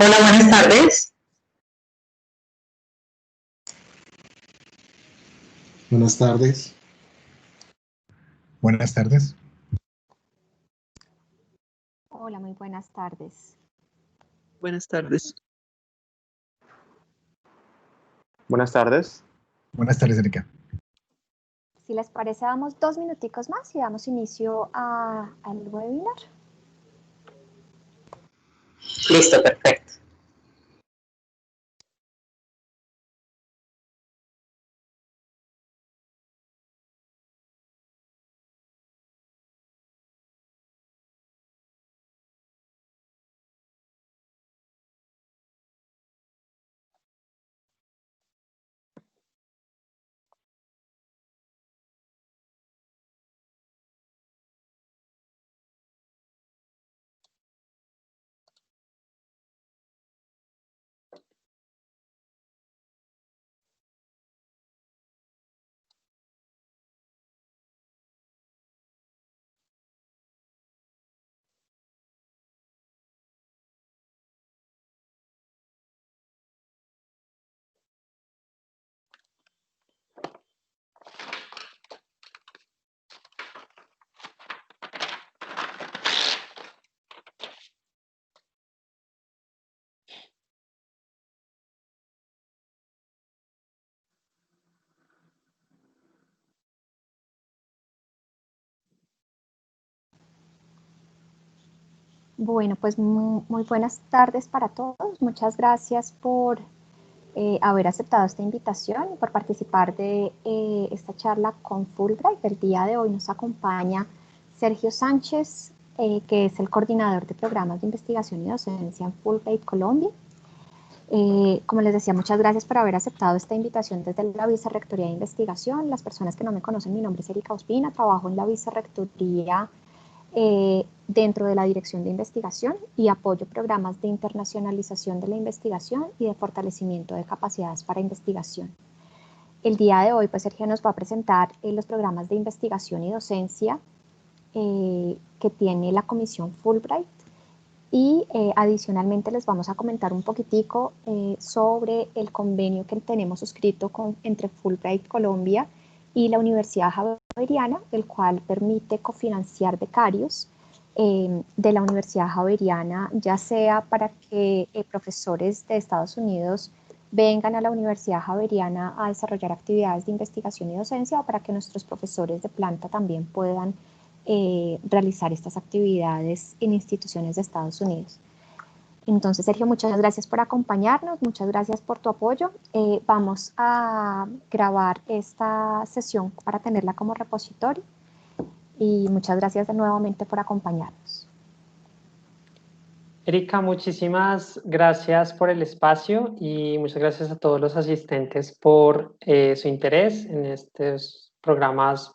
Hola, buenas tardes. Buenas tardes. Buenas tardes. Hola, muy buenas tardes. Buenas tardes. Buenas tardes. Buenas tardes, Erika. Si les parece, damos 2 minuticos más y damos inicio al webinar. Listo, perfecto. Bueno, pues muy buenas tardes para todos. Muchas gracias por haber aceptado esta invitación y por participar de esta charla con Fulbright. El día de hoy nos acompaña Sergio Sánchez, que es el coordinador de programas de investigación y docencia en Fulbright Colombia. Como les decía, muchas gracias por haber aceptado esta invitación desde la Vicerrectoría de Investigación. Las personas que no me conocen, mi nombre es Erika Ospina, trabajo en la Vicerrectoría dentro de la Dirección de Investigación y apoyo programas de internacionalización de la investigación y de fortalecimiento de capacidades para investigación. El día de hoy, pues Sergio nos va a presentar los programas de investigación y docencia que tiene la Comisión Fulbright y adicionalmente les vamos a comentar un poquitico sobre el convenio que tenemos suscrito entre Fulbright Colombia y la Universidad Javeriana, el cual permite cofinanciar becarios de la Universidad Javeriana, ya sea para que profesores de Estados Unidos vengan a la Universidad Javeriana a desarrollar actividades de investigación y docencia o para que nuestros profesores de planta también puedan realizar estas actividades en instituciones de Estados Unidos. Entonces, Sergio, muchas gracias por acompañarnos, muchas gracias por tu apoyo. Vamos a grabar esta sesión para tenerla como repositorio y muchas gracias de nuevamente por acompañarnos. Erika, muchísimas gracias por el espacio y muchas gracias a todos los asistentes por su interés en estos programas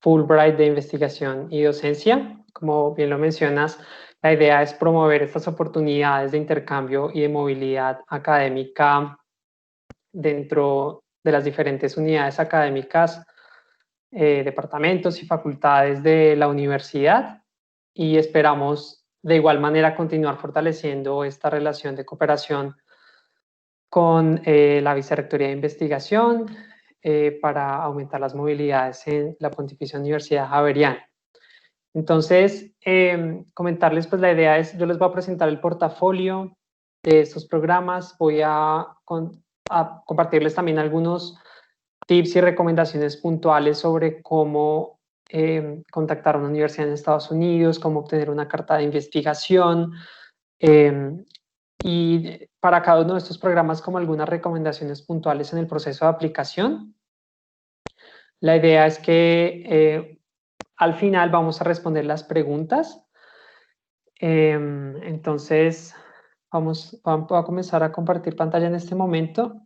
Fulbright de investigación y docencia. Como bien lo mencionas, la idea es promover estas oportunidades de intercambio y de movilidad académica dentro de las diferentes unidades académicas, departamentos y facultades de la universidad, y esperamos de igual manera continuar fortaleciendo esta relación de cooperación con la Vicerrectoría de Investigación para aumentar las movilidades en la Pontificia Universidad Javeriana. Entonces, comentarles, pues la idea es, yo les voy a presentar el portafolio de estos programas, voy a compartirles también algunos tips y recomendaciones puntuales sobre cómo contactar a una universidad en Estados Unidos, cómo obtener una carta de investigación, y para cada uno de estos programas como algunas recomendaciones puntuales en el proceso de aplicación. La idea es que al final vamos a responder las preguntas. Entonces, voy a comenzar a compartir pantalla en este momento.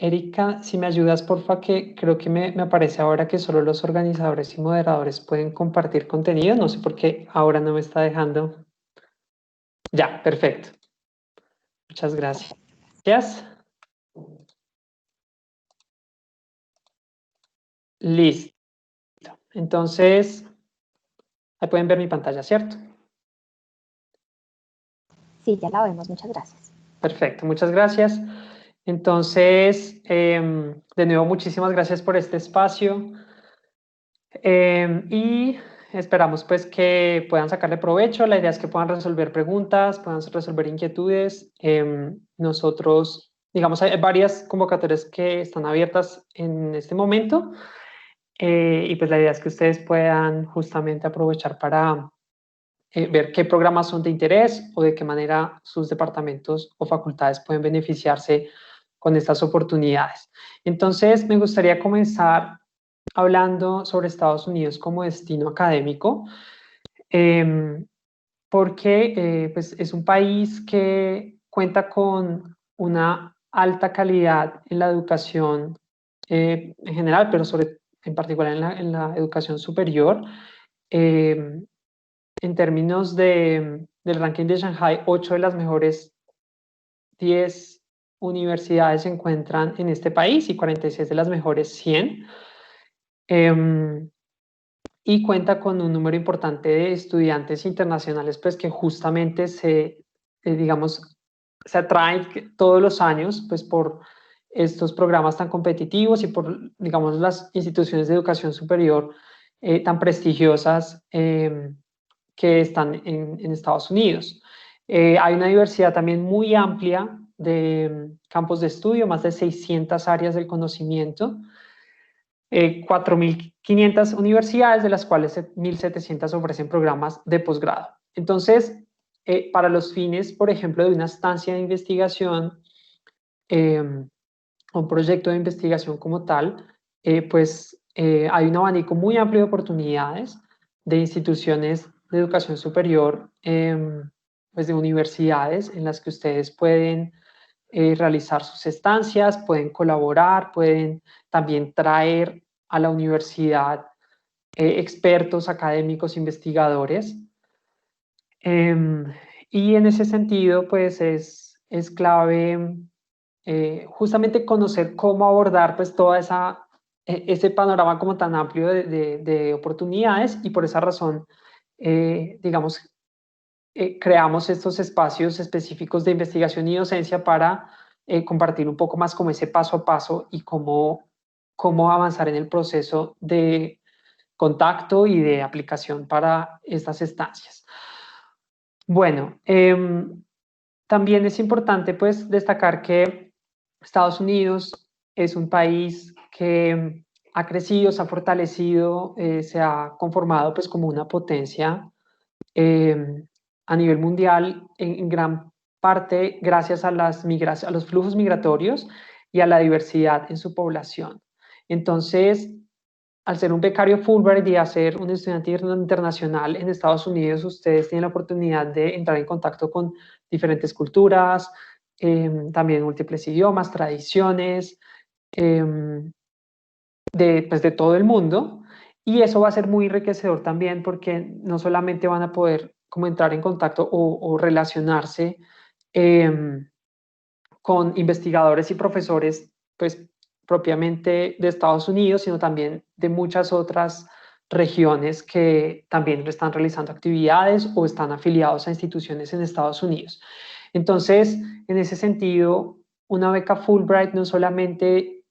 Erika, si me ayudas, porfa, que creo que me aparece ahora que solo los organizadores y moderadores pueden compartir contenido. No sé por qué ahora no me está dejando. Ya, perfecto. Muchas gracias. Listo. Entonces, ahí pueden ver mi pantalla, ¿cierto? Sí, ya la vemos, muchas gracias. Perfecto, muchas gracias. Entonces, de nuevo, muchísimas gracias por este espacio. Y esperamos pues que puedan sacarle provecho. La idea es que puedan resolver preguntas, puedan resolver inquietudes. Nosotros, digamos, hay varias convocatorias que están abiertas en este momento. Y pues la idea es que ustedes puedan justamente aprovechar para ver qué programas son de interés o de qué manera sus departamentos o facultades pueden beneficiarse con estas oportunidades. Entonces, me gustaría comenzar hablando sobre Estados Unidos como destino académico, porque pues es un país que cuenta con una alta calidad en la educación en general, pero en particular en la educación superior. En términos del ranking de Shanghai, 8 de las mejores 10 universidades se encuentran en este país y 46 de las mejores 100. Y cuenta con un número importante de estudiantes internacionales, pues que justamente digamos, se atraen todos los años, pues por estos programas tan competitivos y por, digamos, las instituciones de educación superior tan prestigiosas que están en Estados Unidos. Hay una diversidad también muy amplia de campos de estudio, más de 600 áreas del conocimiento, 4.500 universidades, de las cuales 1.700 ofrecen programas de posgrado. Entonces, para los fines, por ejemplo, de una estancia de investigación, un proyecto de investigación como tal, hay un abanico muy amplio de oportunidades de instituciones de educación superior, pues de universidades en las que ustedes pueden realizar sus estancias, pueden colaborar, pueden también traer a la universidad expertos, académicos, investigadores. Y en ese sentido, pues es clave justamente conocer cómo abordar pues toda ese panorama como tan amplio de oportunidades, y por esa razón, digamos, creamos estos espacios específicos de investigación y docencia para compartir un poco más como ese paso a paso y cómo avanzar en el proceso de contacto y de aplicación para estas estancias. Bueno, también es importante pues destacar que Estados Unidos es un país que ha crecido, se ha fortalecido, se ha conformado pues como una potencia a nivel mundial, en gran parte gracias a los flujos migratorios y a la diversidad en su población. Entonces, al ser un becario Fulbright y a ser un estudiante internacional en Estados Unidos, ustedes tienen la oportunidad de entrar en contacto con diferentes culturas, también múltiples idiomas, tradiciones, de todo el mundo. Y eso va a ser muy enriquecedor también, porque no solamente van a poder como entrar en contacto o relacionarse con investigadores y profesores, pues propiamente de Estados Unidos, sino también de muchas otras regiones que también están realizando actividades o están afiliados a instituciones en Estados Unidos. Entonces, en ese sentido, una beca Fulbright no solamente,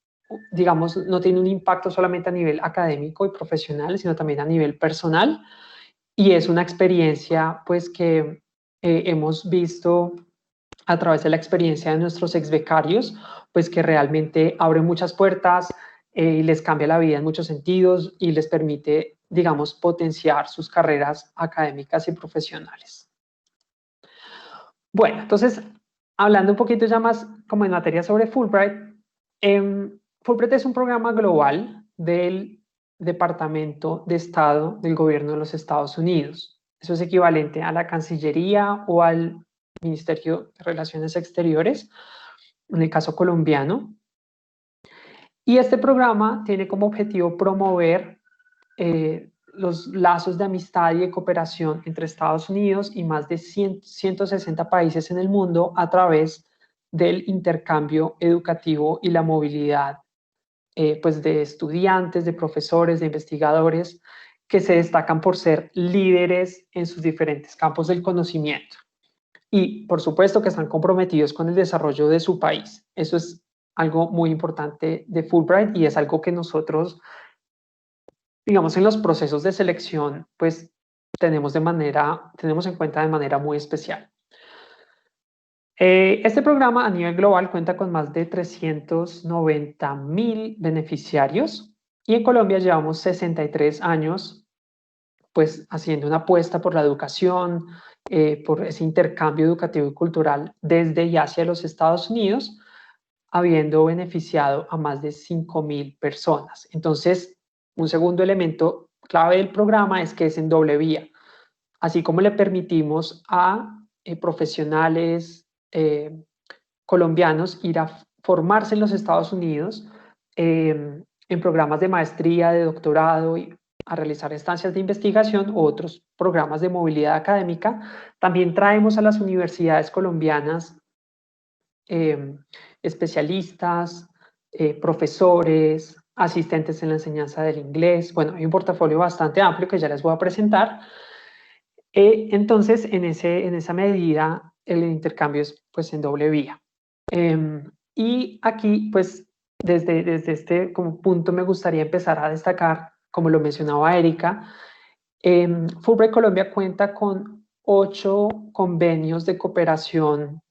digamos, no tiene un impacto solamente a nivel académico y profesional, sino también a nivel personal, y es una experiencia pues que hemos visto a través de la experiencia de nuestros ex becarios, pues que realmente abre muchas puertas y les cambia la vida en muchos sentidos y les permite, digamos, potenciar sus carreras académicas y profesionales. Bueno, entonces, hablando un poquito ya más como en materia sobre Fulbright, Fulbright es un programa global del Departamento de Estado del Gobierno de los Estados Unidos. Eso es equivalente a la Cancillería o al Ministerio de Relaciones Exteriores, en el caso colombiano. Y este programa tiene como objetivo promover los lazos de amistad y de cooperación entre Estados Unidos y más de 160 países en el mundo a través del intercambio educativo y la movilidad pues de estudiantes, de profesores, de investigadores que se destacan por ser líderes en sus diferentes campos del conocimiento. Y por supuesto que están comprometidos con el desarrollo de su país. Eso es algo muy importante de Fulbright y es algo que nosotros, digamos, en los procesos de selección, pues tenemos en cuenta de manera muy especial. Este programa a nivel global cuenta con más de 390.000 beneficiarios y en Colombia llevamos 63 años pues haciendo una apuesta por la educación, por ese intercambio educativo y cultural desde y hacia los Estados Unidos, habiendo beneficiado a más de 5.000 personas. Entonces, un segundo elemento clave del programa es que es en doble vía. Así como le permitimos a profesionales colombianos ir a formarse en los Estados Unidos en programas de maestría, de doctorado y a realizar estancias de investigación u otros programas de movilidad académica, también traemos a las universidades colombianas especialistas, profesores, asistentes en la enseñanza del inglés. Bueno, hay un portafolio bastante amplio que ya les voy a presentar. Entonces, en esa medida, el intercambio es pues en doble vía. Y aquí, pues, desde este como punto me gustaría empezar a destacar, como lo mencionaba Erika, Fulbright Colombia cuenta con 8 convenios de cooperación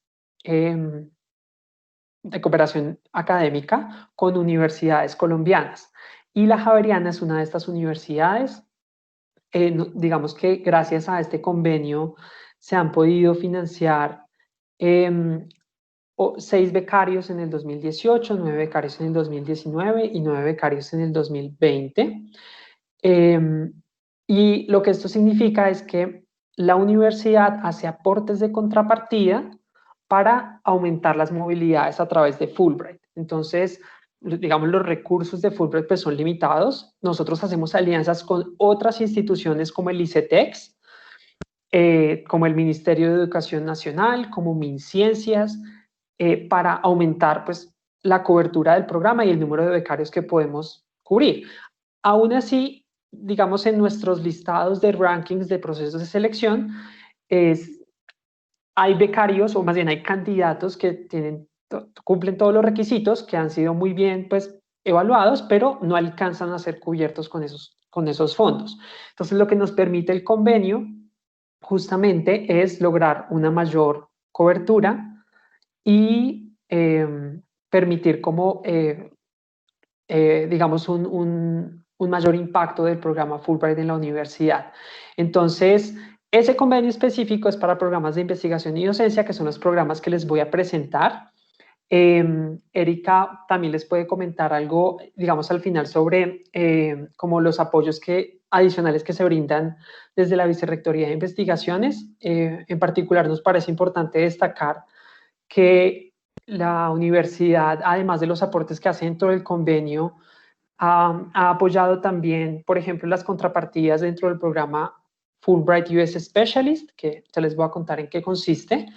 académica con universidades colombianas. Y la Javeriana es una de estas universidades. Digamos que gracias a este convenio se han podido financiar 6 becarios en el 2018, 9 becarios en el 2019 y 9 becarios en el 2020. Y lo que esto significa es que la universidad hace aportes de contrapartida para aumentar las movilidades a través de Fulbright. Entonces, digamos, los recursos de Fulbright pues, son limitados. Nosotros hacemos alianzas con otras instituciones como el ICETEX, como el Ministerio de Educación Nacional, como MinCiencias, para aumentar pues, la cobertura del programa y el número de becarios que podemos cubrir. Aún así, digamos, en nuestros listados de rankings de procesos de selección, hay becarios, o más bien hay candidatos que cumplen todos los requisitos, que han sido muy bien pues, evaluados, pero no alcanzan a ser cubiertos con esos fondos. Entonces, lo que nos permite el convenio justamente es lograr una mayor cobertura y permitir como, digamos, un mayor impacto del programa Fulbright en la universidad. Entonces, ese convenio específico es para programas de investigación y docencia, que son los programas que les voy a presentar. Erika también les puede comentar algo, digamos, al final sobre como los apoyos adicionales que se brindan desde la Vicerrectoría de Investigaciones. En particular, nos parece importante destacar que la universidad, además de los aportes que hace dentro del convenio, ha apoyado también, por ejemplo, las contrapartidas dentro del programa Fulbright US Specialist, que ya les voy a contar en qué consiste.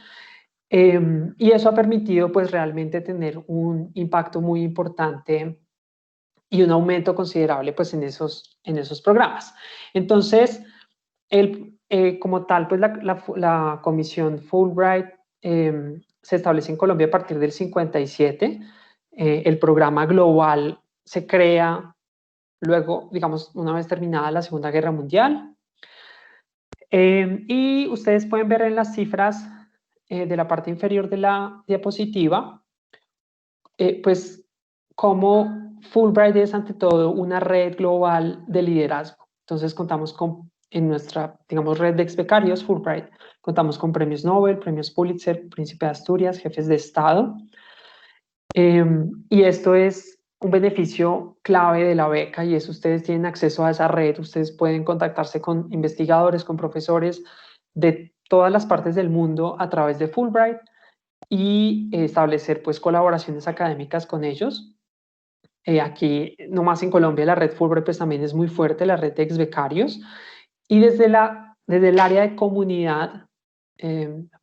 Y eso ha permitido pues realmente tener un impacto muy importante y un aumento considerable pues en esos programas. Entonces, como tal, pues la comisión Fulbright se establece en Colombia a partir del 57. El programa global se crea luego, digamos, una vez terminada la Segunda Guerra Mundial. Y ustedes pueden ver en las cifras de la parte inferior de la diapositiva, pues cómo Fulbright es ante todo una red global de liderazgo. Entonces contamos en nuestra, digamos, red de ex-becarios Fulbright, contamos con premios Nobel, premios Pulitzer, Príncipe de Asturias, jefes de Estado. Y esto es un beneficio clave de la beca y es ustedes tienen acceso a esa red, ustedes pueden contactarse con investigadores, con profesores de todas las partes del mundo a través de Fulbright y establecer pues colaboraciones académicas con ellos. Aquí, nomás en Colombia, la red Fulbright pues también es muy fuerte, la red de ex-becarios, y desde el área de comunidad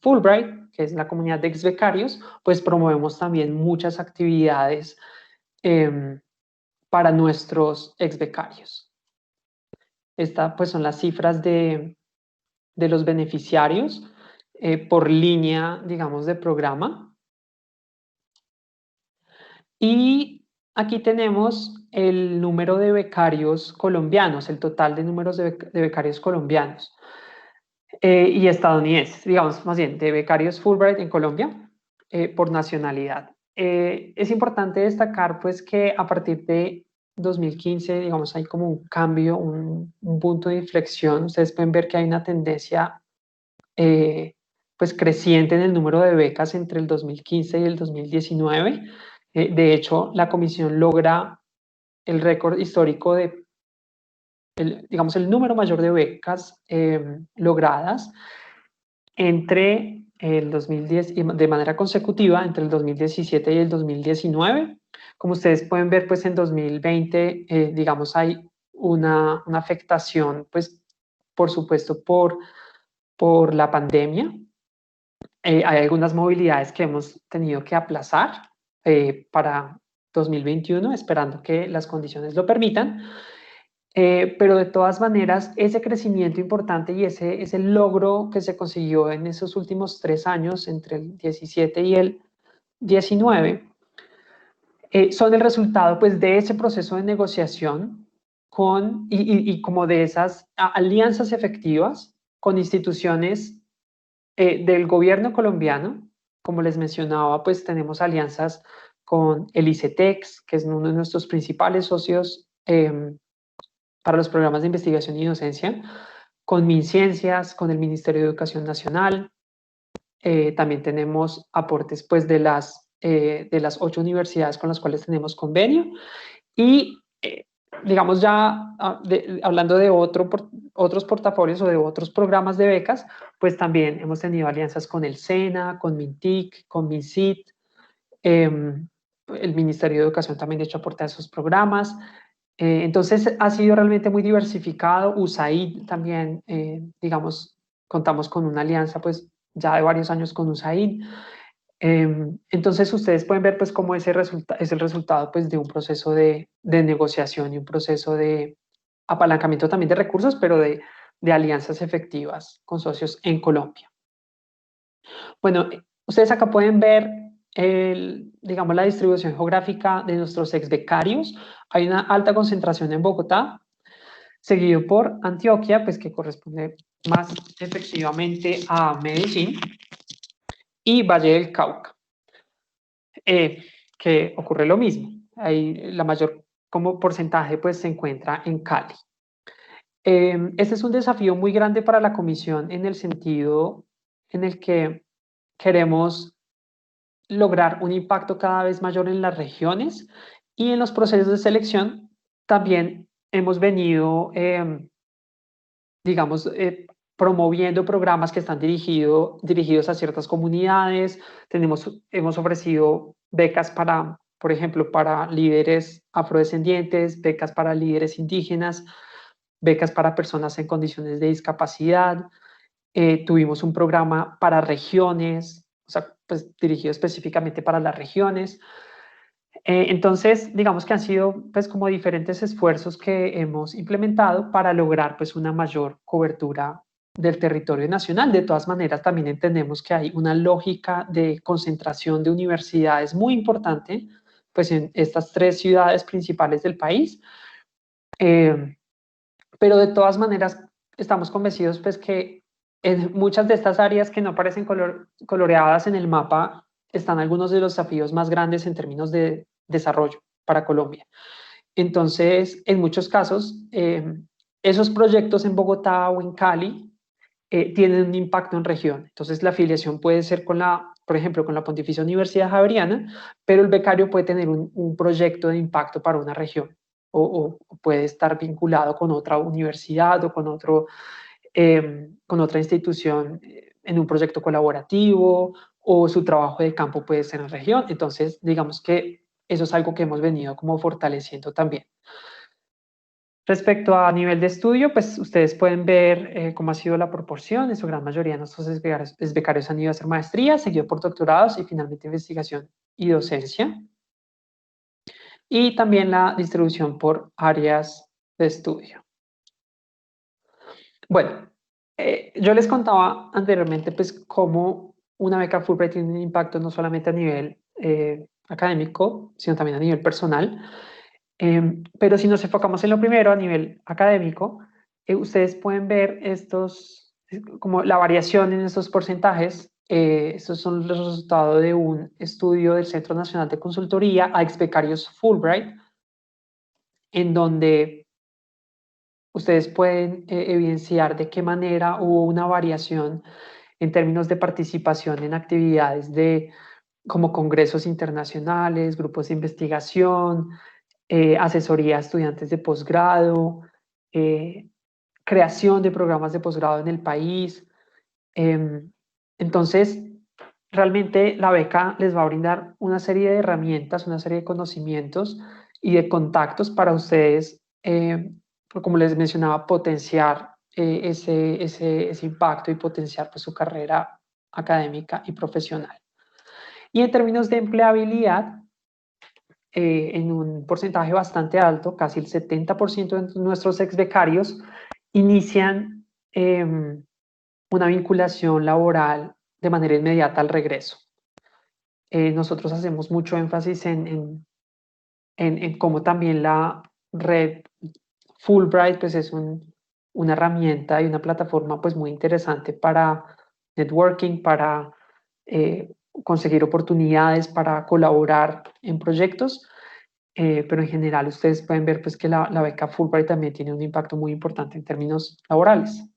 Fulbright, que es la comunidad de ex-becarios, pues promovemos también muchas actividades para nuestros ex becarios. Estas pues son las cifras de los beneficiarios por línea, digamos, de programa. Y aquí tenemos el número de becarios colombianos, el total de números de becarios colombianos y estadounidenses, digamos, más bien, de becarios Fulbright en Colombia por nacionalidad. Es importante destacar, pues, que a partir de 2015, digamos, hay como un cambio, un punto de inflexión. Ustedes pueden ver que hay una tendencia pues creciente en el número de becas entre el 2015 y el 2019. De hecho, la comisión logra el récord histórico de, digamos, el número mayor de becas logradas entre el 2010 y de manera consecutiva entre el 2017 y el 2019. Como ustedes pueden ver, pues en 2020, digamos, hay una afectación, pues, por supuesto, por la pandemia. Hay algunas movilidades que hemos tenido que aplazar para 2021, esperando que las condiciones lo permitan. Pero de todas maneras, ese crecimiento importante y ese logro que se consiguió en esos últimos 3 años, entre el 17 y el 19, son el resultado pues, de ese proceso de negociación y como de esas alianzas efectivas con instituciones del gobierno colombiano. Como les mencionaba, pues tenemos alianzas con el ICETEX, que es uno de nuestros principales socios para los programas de investigación y docencia, con MinCiencias, con el Ministerio de Educación Nacional. También tenemos aportes pues, de las 8 universidades con las cuales tenemos convenio. Y digamos ya hablando de otros portafolios o de otros programas de becas, pues también hemos tenido alianzas con el SENA, con MINTIC, con MINCIT. El Ministerio de Educación también ha hecho aporte a esos programas. Entonces ha sido realmente muy diversificado. USAID también, digamos, contamos con una alianza pues ya de varios años con USAID. Entonces ustedes pueden ver pues cómo es el resultado pues de un proceso de negociación y un proceso de apalancamiento también de recursos, pero de alianzas efectivas con socios en Colombia. Bueno, ustedes acá pueden ver digamos la distribución geográfica de nuestros ex becarios. Hay una alta concentración en Bogotá, seguido por Antioquia, pues que corresponde más efectivamente a Medellín, y Valle del Cauca, que ocurre lo mismo. Ahí la mayor como porcentaje pues se encuentra en Cali. Este es un desafío muy grande para la comisión en el sentido en el que queremos lograr un impacto cada vez mayor en las regiones y en los procesos de selección. También hemos venido, digamos, promoviendo programas que están dirigidos a ciertas comunidades. Hemos ofrecido becas para, por ejemplo, para líderes afrodescendientes, becas para líderes indígenas, becas para personas en condiciones de discapacidad. Tuvimos un programa para regiones, o sea, pues dirigido específicamente para las regiones. Entonces, digamos que han sido pues como diferentes esfuerzos que hemos implementado para lograr pues una mayor cobertura del territorio nacional. De todas maneras, también entendemos que hay una lógica de concentración de universidades muy importante pues en estas 3 ciudades principales del país. Pero de todas maneras, estamos convencidos pues que en muchas de estas áreas que no aparecen coloreadas en el mapa están algunos de los desafíos más grandes en términos de desarrollo para Colombia. Entonces, en muchos casos, esos proyectos en Bogotá o en Cali tienen un impacto en región. Entonces, la afiliación puede ser por ejemplo, con la Pontificia Universidad Javeriana, pero el becario puede tener un proyecto de impacto para una región o puede estar vinculado con otra universidad o con otra institución en un proyecto colaborativo, o su trabajo de campo puede ser en región. Entonces, digamos que eso es algo que hemos venido como fortaleciendo también. Respecto a nivel de estudio, pues ustedes pueden ver cómo ha sido la proporción. En su gran mayoría de nuestros becarios han ido a hacer maestría, seguido por doctorados y finalmente investigación y docencia. y también la distribución por áreas de estudio. Bueno, yo les contaba anteriormente pues cómo una beca Fulbright tiene un impacto no solamente a nivel académico, sino también a nivel personal. Pero si nos enfocamos en lo primero, a nivel académico, ustedes pueden ver como la variación en estos porcentajes. Estos son los resultados de un estudio del Centro Nacional de Consultoría a ex-becarios Fulbright, en donde ustedes pueden evidenciar de qué manera hubo una variación en términos de participación en actividades como congresos internacionales, grupos de investigación, asesoría a estudiantes de posgrado, creación de programas de posgrado en el país. Entonces, realmente la beca les va a brindar una serie de herramientas, una serie de conocimientos y de contactos para ustedes, como les mencionaba, potenciar ese impacto y potenciar pues, su carrera académica y profesional. Y en términos de empleabilidad, en un porcentaje bastante alto, casi el 70% de nuestros ex becarios inician una vinculación laboral de manera inmediata al regreso. Nosotros hacemos mucho énfasis en cómo también la red Fulbright pues es una herramienta y una plataforma pues muy interesante para networking, para conseguir oportunidades, para colaborar en proyectos, pero en general ustedes pueden ver pues que la beca Fulbright también tiene un impacto muy importante en términos laborales.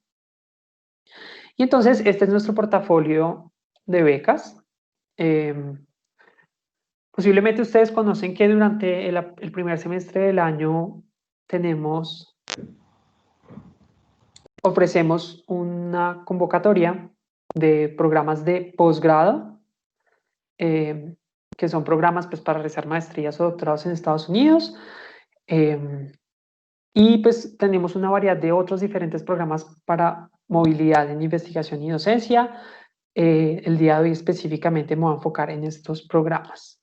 Y entonces este es nuestro portafolio de becas. Posiblemente ustedes conocen que durante el primer semestre del año ofrecemos una convocatoria de programas de posgrado, que son programas pues, para realizar maestrías o doctorados en Estados Unidos. Y pues tenemos una variedad de otros diferentes programas para movilidad en investigación y docencia. El día de hoy específicamente me voy a enfocar en estos programas.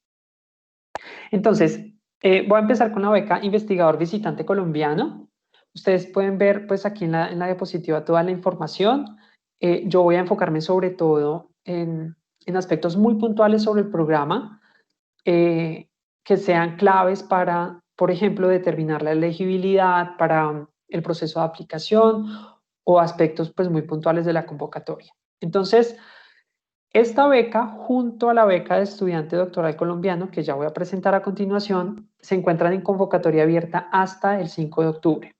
Entonces, voy a empezar con la beca Investigador Visitante Colombiano. Ustedes pueden ver pues aquí en la diapositiva toda la información. Yo voy a enfocarme sobre todo en aspectos muy puntuales sobre el programa, que sean claves para, por ejemplo, determinar la elegibilidad para el proceso de aplicación o aspectos pues muy puntuales de la convocatoria. Entonces, esta beca, junto a la beca de estudiante doctoral colombiano, que ya voy a presentar a continuación, se encuentran en convocatoria abierta hasta el 5 de octubre.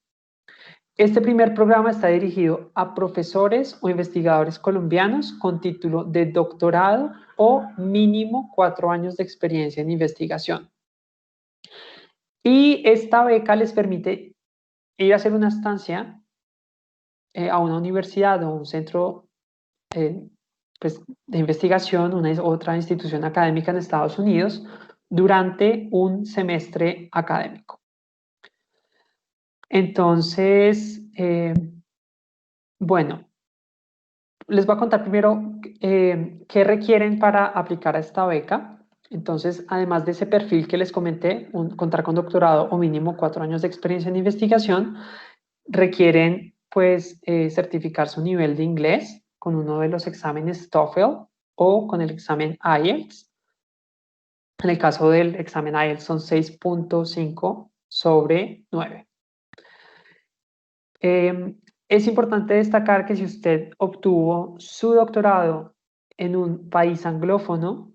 Este primer programa está dirigido a profesores o investigadores colombianos con título de doctorado o mínimo 4 años de experiencia en investigación. Y esta beca les permite ir a hacer una estancia a una universidad o un centro pues, de investigación, otra institución académica en Estados Unidos, durante un semestre académico. Entonces, bueno, les voy a contar primero qué requieren para aplicar a esta beca. Entonces, además de ese perfil que les comenté, contar con doctorado o mínimo 4 años de experiencia en investigación, requieren pues certificar su nivel de inglés con uno de los exámenes TOEFL o con el examen IELTS. En el caso del examen IELTS son 6.5 sobre 9. Es importante destacar que si usted obtuvo su doctorado en un país anglófono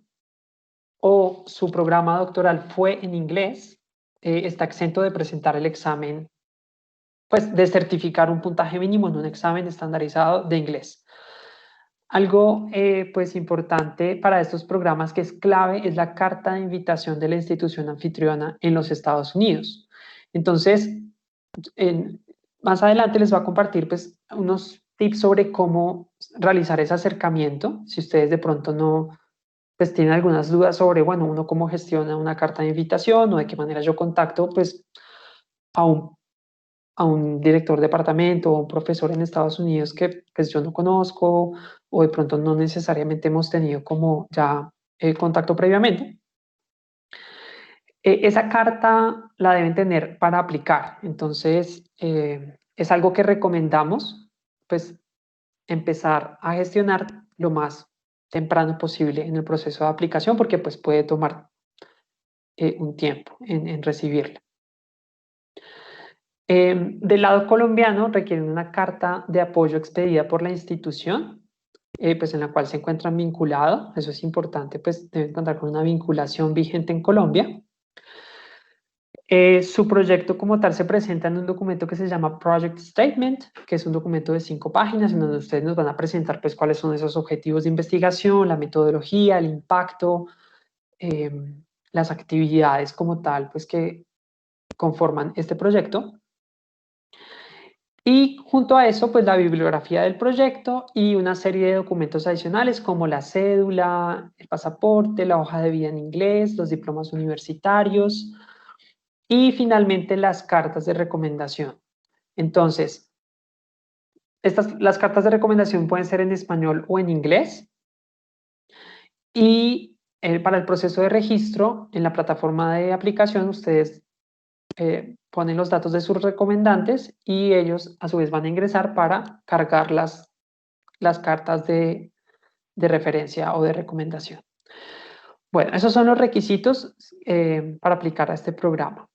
o su programa doctoral fue en inglés, está exento de presentar el examen, pues de certificar un puntaje mínimo en un examen estandarizado de inglés. Algo pues importante para estos programas que es clave es la carta de invitación de la institución anfitriona en los Estados Unidos. Entonces, más adelante les voy a compartir pues unos tips sobre cómo realizar ese acercamiento, si ustedes de pronto no pues tienen algunas dudas sobre, bueno, uno cómo gestiona una carta de invitación o de qué manera yo contacto pues a un director de departamento o un profesor en Estados Unidos que pues yo no conozco o de pronto no necesariamente hemos tenido como ya contacto previamente. Esa carta la deben tener para aplicar. Entonces, es algo que recomendamos, pues, empezar a gestionar lo más temprano posible en el proceso de aplicación, porque pues puede tomar un tiempo en recibirla. Del lado colombiano requieren una carta de apoyo expedida por la institución, pues en la cual se encuentran vinculados. Eso es importante, pues deben contar con una vinculación vigente en Colombia. Su proyecto como tal se presenta en un documento que se llama Project Statement, que es un documento de 5 páginas en donde ustedes nos van a presentar pues cuáles son esos objetivos de investigación, la metodología, el impacto, las actividades como tal pues que conforman este proyecto. Y junto a eso, pues la bibliografía del proyecto y una serie de documentos adicionales como la cédula, el pasaporte, la hoja de vida en inglés, los diplomas universitarios y finalmente las cartas de recomendación. Entonces, las cartas de recomendación pueden ser en español o en inglés. Y para el proceso de registro, en la plataforma de aplicación, ustedes ponen los datos de sus recomendantes y ellos a su vez van a ingresar para cargar las cartas de referencia o de recomendación. Bueno, esos son los requisitos para aplicar a este programa.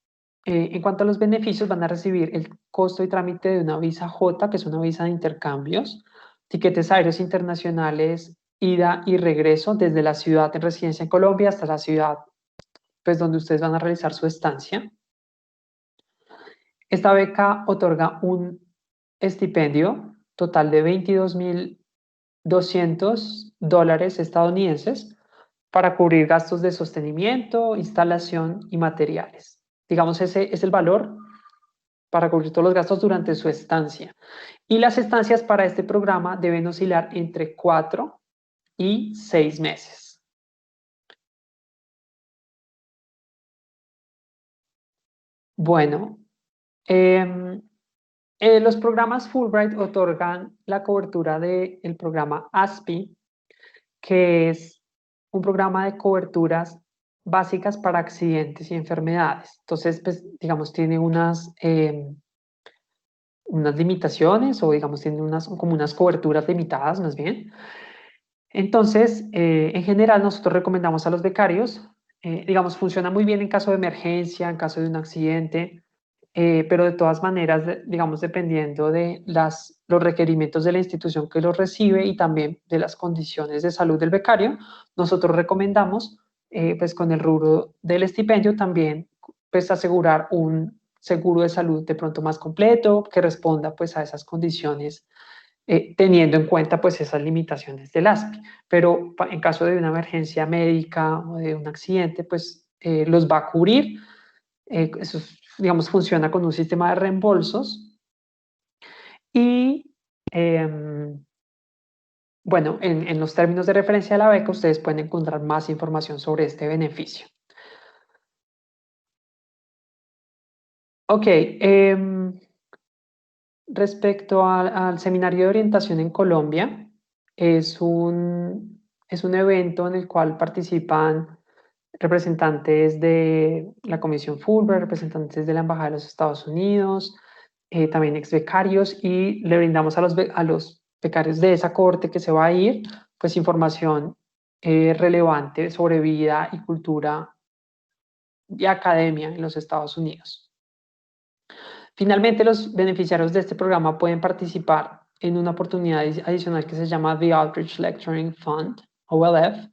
En cuanto a los beneficios, van a recibir el costo y trámite de una visa J, que es una visa de intercambios, tiquetes aéreos internacionales, ida y regreso desde la ciudad en residencia en Colombia hasta la ciudad pues, donde ustedes van a realizar su estancia. Esta beca otorga un estipendio total de $22.200 estadounidenses para cubrir gastos de sostenimiento, instalación y materiales. Digamos, ese es el valor para cubrir todos los gastos durante su estancia. Y las estancias para este programa deben oscilar entre 4 y 6 meses. Bueno, los programas Fulbright otorgan la cobertura del programa ASPI, que es un programa de coberturas básicas para accidentes y enfermedades. Entonces, pues, digamos, tiene unas limitaciones o, digamos, tiene como unas coberturas limitadas, más bien. Entonces, en general, nosotros recomendamos a los becarios, digamos, funciona muy bien en caso de emergencia, en caso de un accidente, pero de todas maneras, digamos, dependiendo de los requerimientos de la institución que los recibe y también de las condiciones de salud del becario, nosotros recomendamos, pues con el rubro del estipendio también, pues asegurar un seguro de salud de pronto más completo, que responda pues a esas condiciones, teniendo en cuenta pues esas limitaciones del ASPI. Pero en caso de una emergencia médica o de un accidente, pues los va a cubrir. Eso, digamos, funciona con un sistema de reembolsos. Y bueno, en los términos de referencia de la beca, ustedes pueden encontrar más información sobre este beneficio. Ok, respecto al seminario de orientación en Colombia, es un evento en el cual participan representantes de la Comisión Fulbright, representantes de la Embajada de los Estados Unidos, también ex becarios, y le brindamos a los becarios de esa corte que se va a ir, pues información relevante sobre vida y cultura y academia en los Estados Unidos. Finalmente, los beneficiarios de este programa pueden participar en una oportunidad adicional que se llama The Outreach Lecturing Fund, OLF,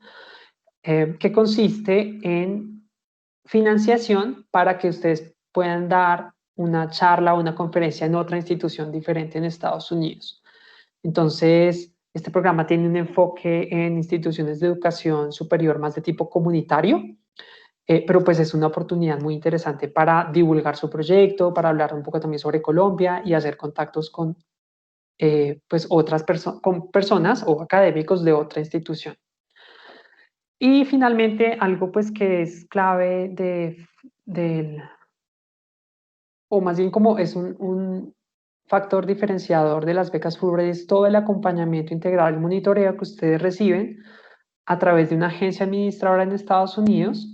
que consiste en financiación para que ustedes puedan dar una charla o una conferencia en otra institución diferente en Estados Unidos. Entonces, este programa tiene un enfoque en instituciones de educación superior más de tipo comunitario, pero pues es una oportunidad muy interesante para divulgar su proyecto, para hablar un poco también sobre Colombia y hacer contactos con pues otras personas o académicos de otra institución. Y finalmente, algo pues que es clave o más bien como es un factor diferenciador de las becas Fulbright, es todo el acompañamiento integral y monitoreo que ustedes reciben a través de una agencia administradora en Estados Unidos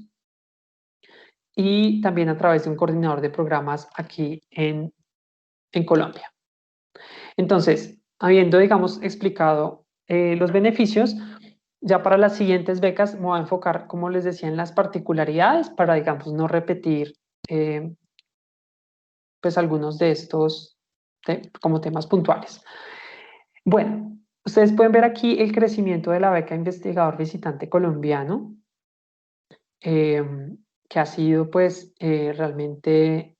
y también a través de un coordinador de programas aquí en Colombia. Entonces, habiendo, digamos, explicado los beneficios, ya para las siguientes becas me voy a enfocar, como les decía, en las particularidades para, digamos, no repetir pues algunos de estos como temas puntuales. Bueno, ustedes pueden ver aquí el crecimiento de la beca Investigador Visitante Colombiano, que ha sido pues realmente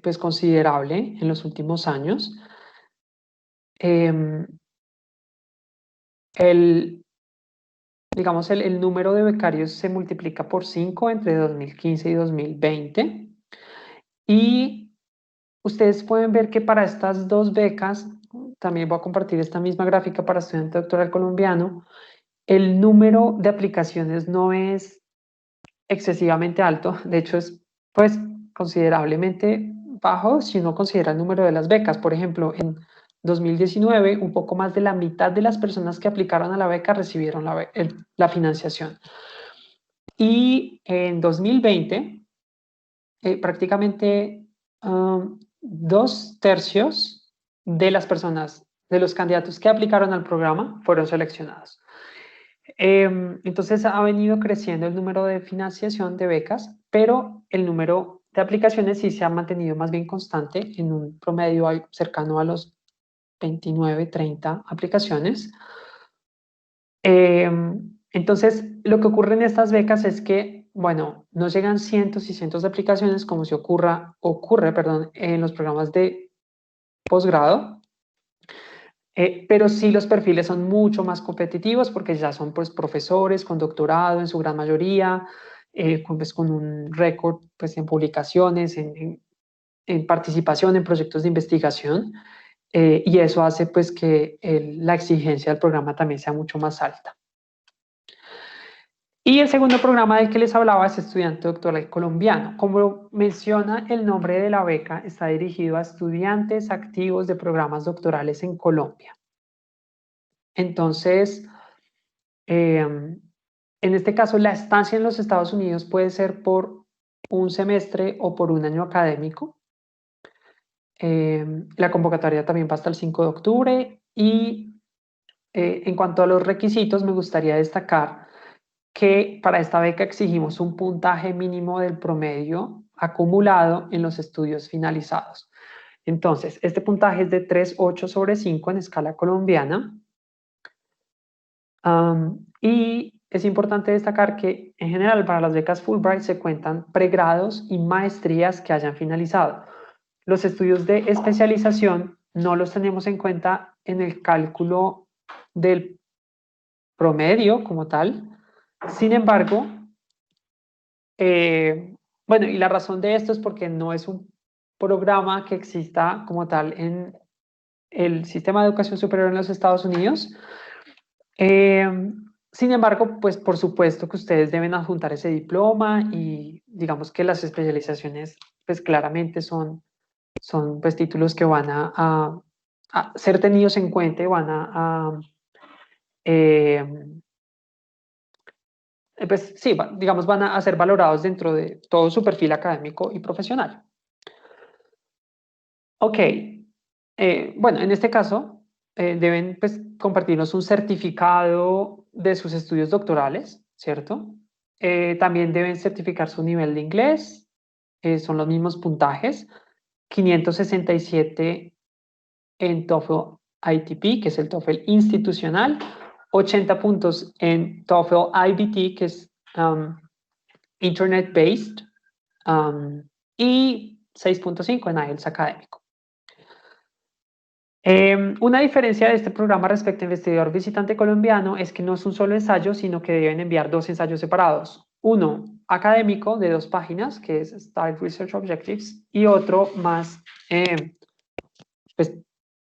pues considerable en los últimos años. Digamos, el número de becarios se multiplica por 5 entre 2015 y 2020. Y ustedes pueden ver que para estas dos becas, también voy a compartir esta misma gráfica para estudiante doctoral colombiano, el número de aplicaciones no es excesivamente alto, de hecho es pues considerablemente bajo si uno considera el número de las becas. Por ejemplo, en 2019, un poco más de la mitad de las personas que aplicaron a la beca recibieron la financiación. Y en 2020, prácticamente 2/3 de las personas, de los candidatos que aplicaron al programa, fueron seleccionados. Entonces ha venido creciendo el número de financiación de becas, pero el número de aplicaciones sí se ha mantenido más bien constante en un promedio cercano a los 29, 30 aplicaciones. Entonces, lo que ocurre en estas becas es que, bueno, no llegan cientos y cientos de aplicaciones como si ocurre, perdón, en los programas de posgrado, pero sí los perfiles son mucho más competitivos porque ya son pues profesores con doctorado en su gran mayoría, con un récord pues en publicaciones, en participación en proyectos de investigación, y eso hace pues que la exigencia del programa también sea mucho más alta. Y el segundo programa del que les hablaba es Estudiante Doctoral Colombiano. Como menciona el nombre de la beca, está dirigido a estudiantes activos de programas doctorales en Colombia. Entonces, en este caso, la estancia en los Estados Unidos puede ser por un semestre o por un año académico. La convocatoria también va hasta el 5 de octubre y en cuanto a los requisitos, me gustaría destacar que para esta beca exigimos un puntaje mínimo del promedio acumulado en los estudios finalizados. Entonces, este puntaje es de 3.8 sobre 5 en escala colombiana. Y es importante destacar que en general para las becas Fulbright se cuentan pregrados y maestrías que hayan finalizado. Los estudios de especialización no los tenemos en cuenta en el cálculo del promedio como tal. Sin embargo, bueno, y la razón de esto es porque no es un programa que exista como tal en el sistema de educación superior en los Estados Unidos. Sin embargo, pues por supuesto que ustedes deben adjuntar ese diploma y digamos que las especializaciones pues claramente son pues títulos que van a ser tenidos en cuenta y van pues sí, digamos van a ser valorados dentro de todo su perfil académico y profesional. Ok, bueno, en este caso deben pues compartirnos un certificado de sus estudios doctorales, ¿cierto? También deben certificar su nivel de inglés, son los mismos puntajes, 567 en TOEFL ITP, que es el TOEFL institucional, 80 puntos en TOEFL IBT, que es Internet-Based, y 6.5 en IELTS académico. Una diferencia de este programa respecto a investigador visitante colombiano es que no es un solo ensayo, sino que deben enviar 2 ensayos separados. Uno académico de 2 páginas, que es Style Research Objectives, y otro más, pues,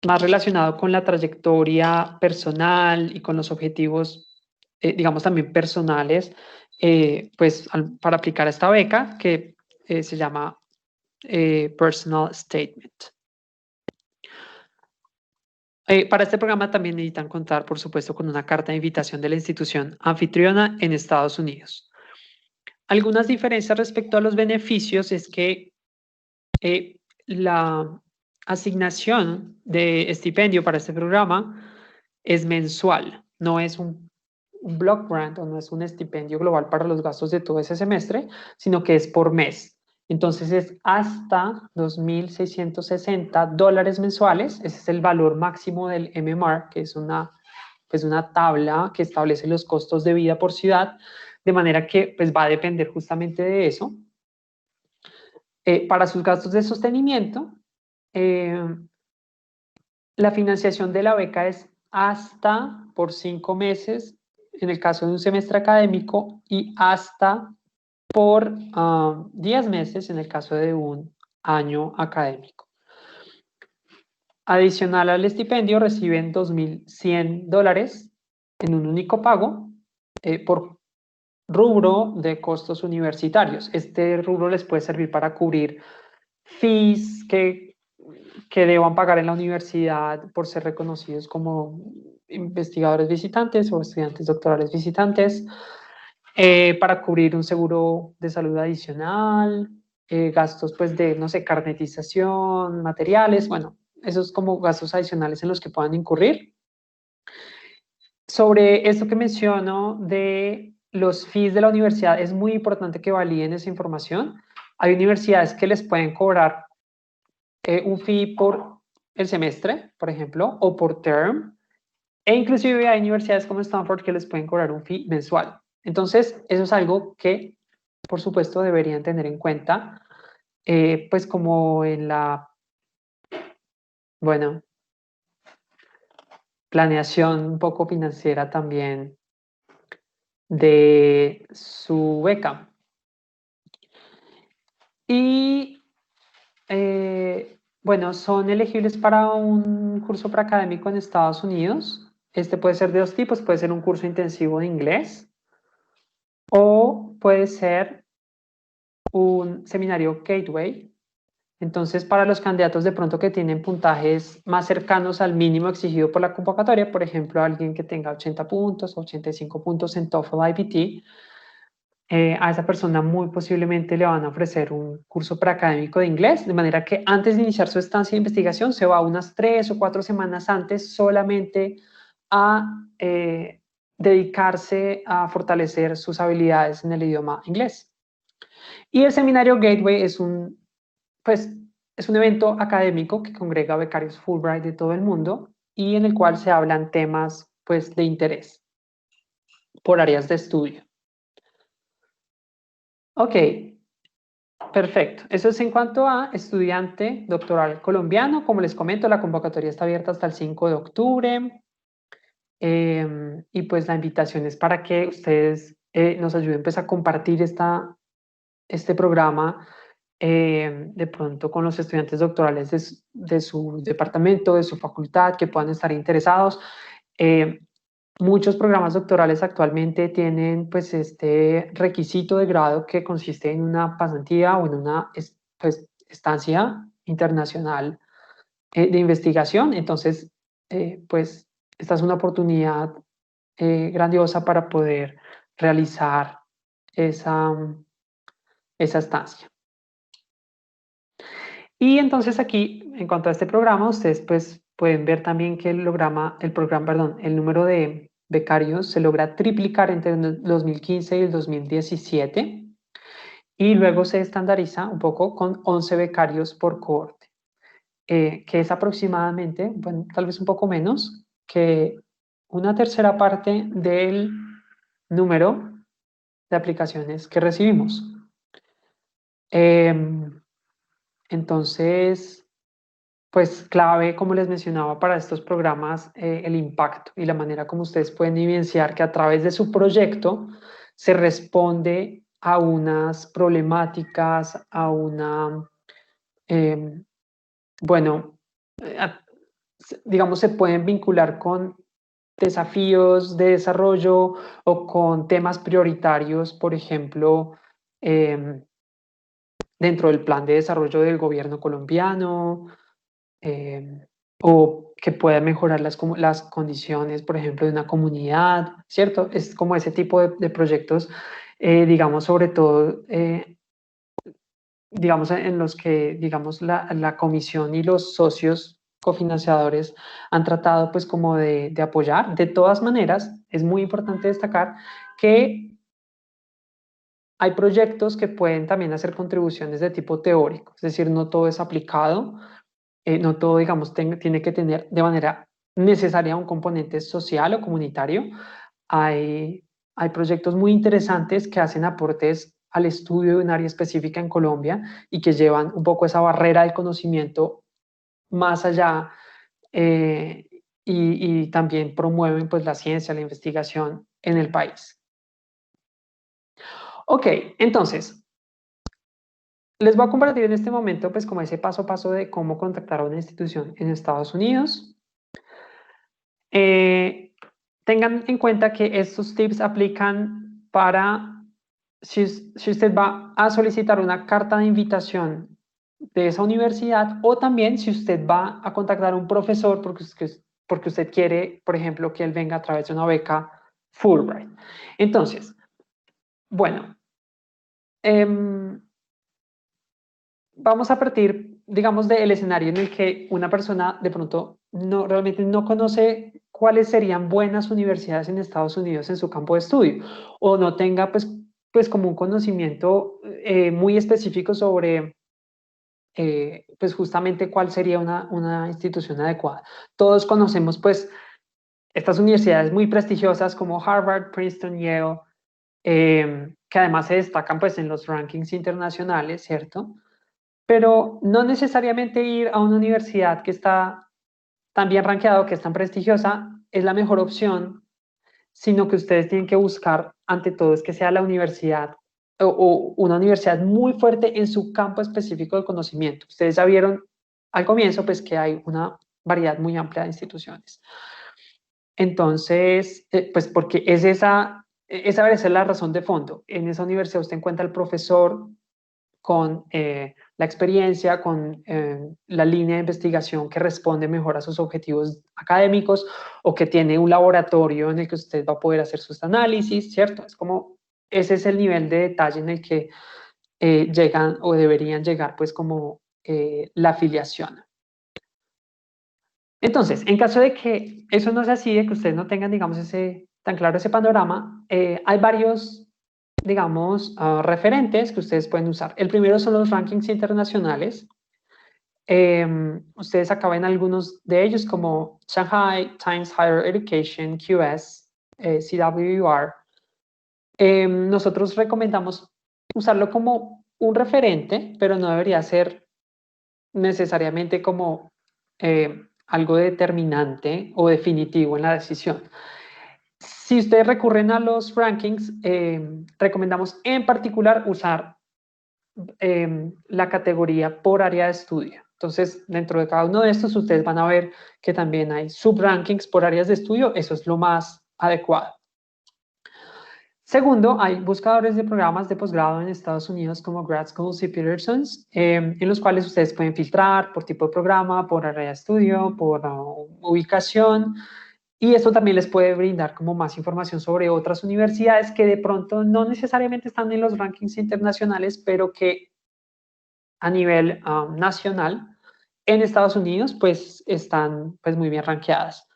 más relacionado con la trayectoria personal y con los objetivos, digamos, también personales, pues, para aplicar a esta beca, que se llama Personal Statement. Para este programa también necesitan contar, por supuesto, con una carta de invitación de la institución anfitriona en Estados Unidos. algunas diferencias respecto a los beneficios es que la asignación de estipendio para este programa es mensual, no es un block grant o no es un estipendio global para los gastos de todo ese semestre, sino que es por mes. Entonces es hasta $2,660 mensuales. Ese es el valor máximo del MMR, que es una tabla que establece los costos de vida por ciudad, de manera que pues, va a depender justamente de eso. Para sus gastos de sostenimiento, la financiación de la beca es hasta por 5 meses en el caso de un semestre académico y hasta por 10 meses en el caso de un año académico. Adicional al estipendio reciben $2,100 en un único pago por rubro de costos universitarios. Este rubro les puede servir para cubrir fees que deban pagar en la universidad por ser reconocidos como investigadores visitantes o estudiantes doctorales visitantes, para cubrir un seguro de salud adicional, gastos pues de, no sé, carnetización, materiales, bueno, esos como gastos adicionales en los que puedan incurrir. Sobre esto que menciono de los fees de la universidad, es muy importante que validen esa información. Hay universidades que les pueden cobrar un fee por el semestre, por ejemplo, o por term, e inclusive hay universidades como Stanford que les pueden cobrar un fee mensual. Entonces, eso es algo que, por supuesto, deberían tener en cuenta, pues como en la, bueno, planeación un poco financiera también de su beca. Y bueno, son elegibles para un curso preacadémico en Estados Unidos. Este puede ser de dos tipos, puede ser un curso intensivo de inglés o puede ser un seminario Gateway. Entonces, para los candidatos de pronto que tienen puntajes más cercanos al mínimo exigido por la convocatoria, por ejemplo, alguien que tenga 80 puntos o 85 puntos en TOEFL IBT, a esa persona muy posiblemente le van a ofrecer un curso preacadémico de inglés, de manera que antes de iniciar su estancia de investigación se va unas 3 o 4 semanas antes solamente a dedicarse a fortalecer sus habilidades en el idioma inglés. Y el seminario Gateway es un evento académico que congrega becarios Fulbright de todo el mundo y en el cual se hablan temas pues, de interés por áreas de estudio. Ok, perfecto. Eso es en cuanto a estudiante doctoral colombiano. Como les comento, la convocatoria está abierta hasta el 5 de octubre. Y pues la invitación es para que ustedes nos ayuden pues, a compartir este programa de pronto con los estudiantes doctorales de su departamento, de su facultad, que puedan estar interesados. Muchos programas doctorales actualmente tienen pues este requisito de grado que consiste en una pasantía o en una pues, estancia internacional de investigación. Entonces, pues esta es una oportunidad grandiosa para poder realizar esa estancia. Y entonces aquí, en cuanto a este programa, ustedes pues pueden ver también que el número de becarios se logra triplicar entre el 2015 y el 2017 y luego se estandariza un poco con 11 becarios por cohorte, que es aproximadamente, bueno, tal vez un poco menos, que una tercera parte del número de aplicaciones que recibimos. Entonces, pues clave, como les mencionaba, para estos programas, el impacto y la manera como ustedes pueden evidenciar que a través de su proyecto se responde a unas problemáticas, a una, bueno, digamos, se pueden vincular con desafíos de desarrollo o con temas prioritarios, por ejemplo, dentro del plan de desarrollo del gobierno colombiano, o que pueda mejorar las condiciones, por ejemplo, de una comunidad, ¿cierto? Es como ese tipo de proyectos digamos, sobre todo, digamos, en los que, digamos, la comisión y los socios cofinanciadores han tratado, pues, como de apoyar. De todas maneras, es muy importante destacar que hay proyectos que pueden también hacer contribuciones de tipo teórico, es decir, no todo es aplicado, no todo, digamos, tiene que tener de manera necesaria un componente social o comunitario. Hay proyectos muy interesantes que hacen aportes al estudio de un área específica en Colombia y que llevan un poco esa barrera del conocimiento más allá, y también promueven pues la ciencia, la investigación en el país. Ok, entonces, les voy a compartir en este momento pues como ese paso a paso de cómo contactar a una institución en Estados Unidos. Tengan en cuenta que estos tips aplican para si usted va a solicitar una carta de invitación de esa universidad o también si usted va a contactar a un profesor porque usted quiere, por ejemplo, que él venga a través de una beca Fulbright. Entonces, bueno, vamos a partir, digamos, del escenario en el que una persona de pronto realmente no conoce cuáles serían buenas universidades en Estados Unidos en su campo de estudio o no tenga pues como un conocimiento muy específico sobre pues justamente cuál sería una institución adecuada. Todos conocemos pues estas universidades muy prestigiosas como Harvard, Princeton, Yale, que además se destacan pues en los rankings internacionales, ¿cierto? Pero no necesariamente ir a una universidad que está tan bien rankeada, que es tan prestigiosa, es la mejor opción, sino que ustedes tienen que buscar, ante todo, es que sea la universidad o una universidad muy fuerte en su campo específico de conocimiento. Ustedes ya vieron al comienzo, pues, que hay una variedad muy amplia de instituciones. Entonces, pues, porque esa debe ser la razón de fondo. En esa universidad usted encuentra al profesor con la experiencia, con la línea de investigación que responde mejor a sus objetivos académicos o que tiene un laboratorio en el que usted va a poder hacer sus análisis, ¿cierto? Es como, ese es el nivel de detalle en el que llegan o deberían llegar, pues, como la afiliación. Entonces, en caso de que eso no sea así, de que ustedes no tengan, digamos, tan claro ese panorama, hay varios, digamos, referentes que ustedes pueden usar. El primero son los rankings internacionales. Ustedes acá ven algunos de ellos como Shanghai Times Higher Education, QS, CWR. Nosotros recomendamos usarlo como un referente, pero no debería ser necesariamente como algo determinante o definitivo en la decisión. Si ustedes recurren a los rankings, recomendamos en particular usar la categoría por área de estudio. Entonces, dentro de cada uno de estos, ustedes van a ver que también hay subrankings por áreas de estudio. Eso es lo más adecuado. Segundo, hay buscadores de programas de posgrado en Estados Unidos como Grad Schools y Peterson's, en los cuales ustedes pueden filtrar por tipo de programa, por área de estudio, por ubicación, y esto también les puede brindar como más información sobre otras universidades que de pronto no necesariamente están en los rankings internacionales, pero que a nivel nacional en Estados Unidos pues están pues muy bien rankeadas.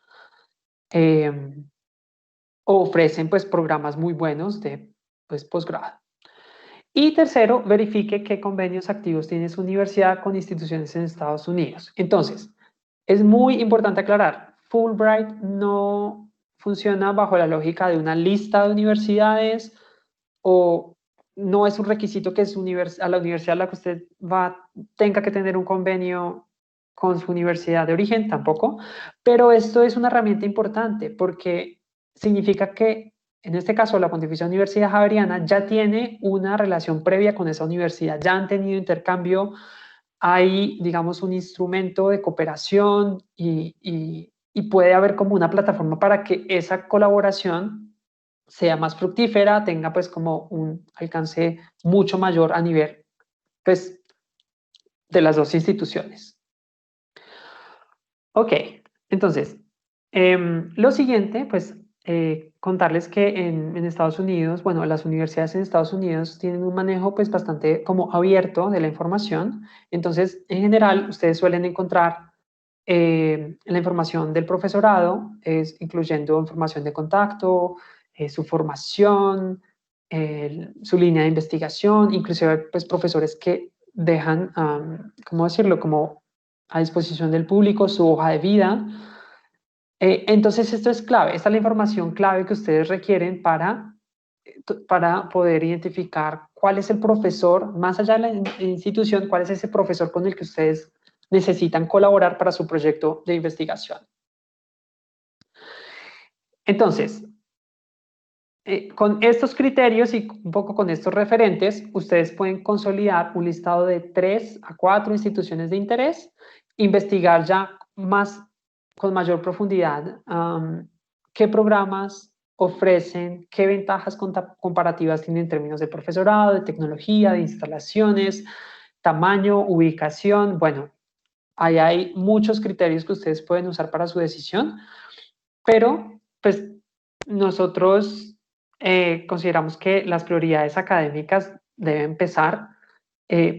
Ofrecen pues programas muy buenos de pues posgrado. Y tercero, verifique qué convenios activos tiene su universidad con instituciones en Estados Unidos. Entonces, es muy importante aclarar, Fulbright no funciona bajo la lógica de una lista de universidades o no es un requisito que a la universidad a la que usted va tenga que tener un convenio con su universidad de origen, tampoco, pero esto es una herramienta importante porque significa que en este caso la Pontificia Universidad Javeriana ya tiene una relación previa con esa universidad, ya han tenido intercambio, hay, digamos, un instrumento de cooperación y puede haber como una plataforma para que esa colaboración sea más fructífera, tenga pues como un alcance mucho mayor a nivel pues de las dos instituciones. Ok, entonces, lo siguiente, pues contarles que en Estados Unidos, bueno, las universidades en Estados Unidos tienen un manejo pues bastante como abierto de la información. Entonces, en general, ustedes suelen encontrar la información del profesorado, incluyendo información de contacto, su formación, su línea de investigación, inclusive pues profesores que dejan, ¿cómo decirlo?, como a disposición del público su hoja de vida. Entonces esto es clave, esta es la información clave que ustedes requieren para poder identificar cuál es el profesor, más allá de la institución, cuál es ese profesor con el que ustedes necesitan colaborar para su proyecto de investigación. Entonces, con estos criterios y un poco con estos referentes, ustedes pueden consolidar un listado de 3 a 4 instituciones de interés, investigar ya con mayor profundidad qué programas ofrecen, qué ventajas comparativas tienen en términos de profesorado, de tecnología, de instalaciones, tamaño, ubicación. Bueno, ahí hay muchos criterios que ustedes pueden usar para su decisión, pero pues nosotros consideramos que las prioridades académicas deben empezar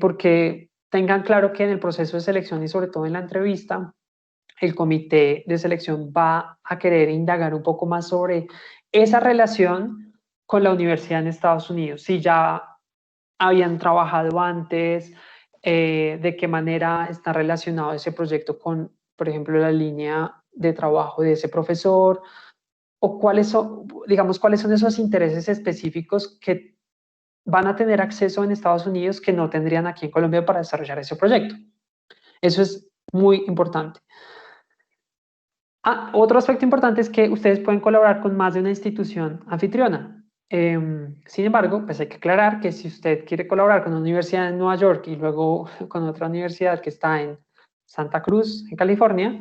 porque tengan claro que en el proceso de selección y sobre todo en la entrevista, el comité de selección va a querer indagar un poco más sobre esa relación con la universidad en Estados Unidos. Si ya habían trabajado antes, de qué manera está relacionado ese proyecto con, por ejemplo, la línea de trabajo de ese profesor, o cuáles son, digamos, cuáles son esos intereses específicos que van a tener acceso en Estados Unidos que no tendrían aquí en Colombia para desarrollar ese proyecto. Eso es muy importante. Otro aspecto importante es que ustedes pueden colaborar con más de una institución anfitriona. Sin embargo, pues hay que aclarar que si usted quiere colaborar con una universidad en Nueva York y luego con otra universidad que está en Santa Cruz, en California,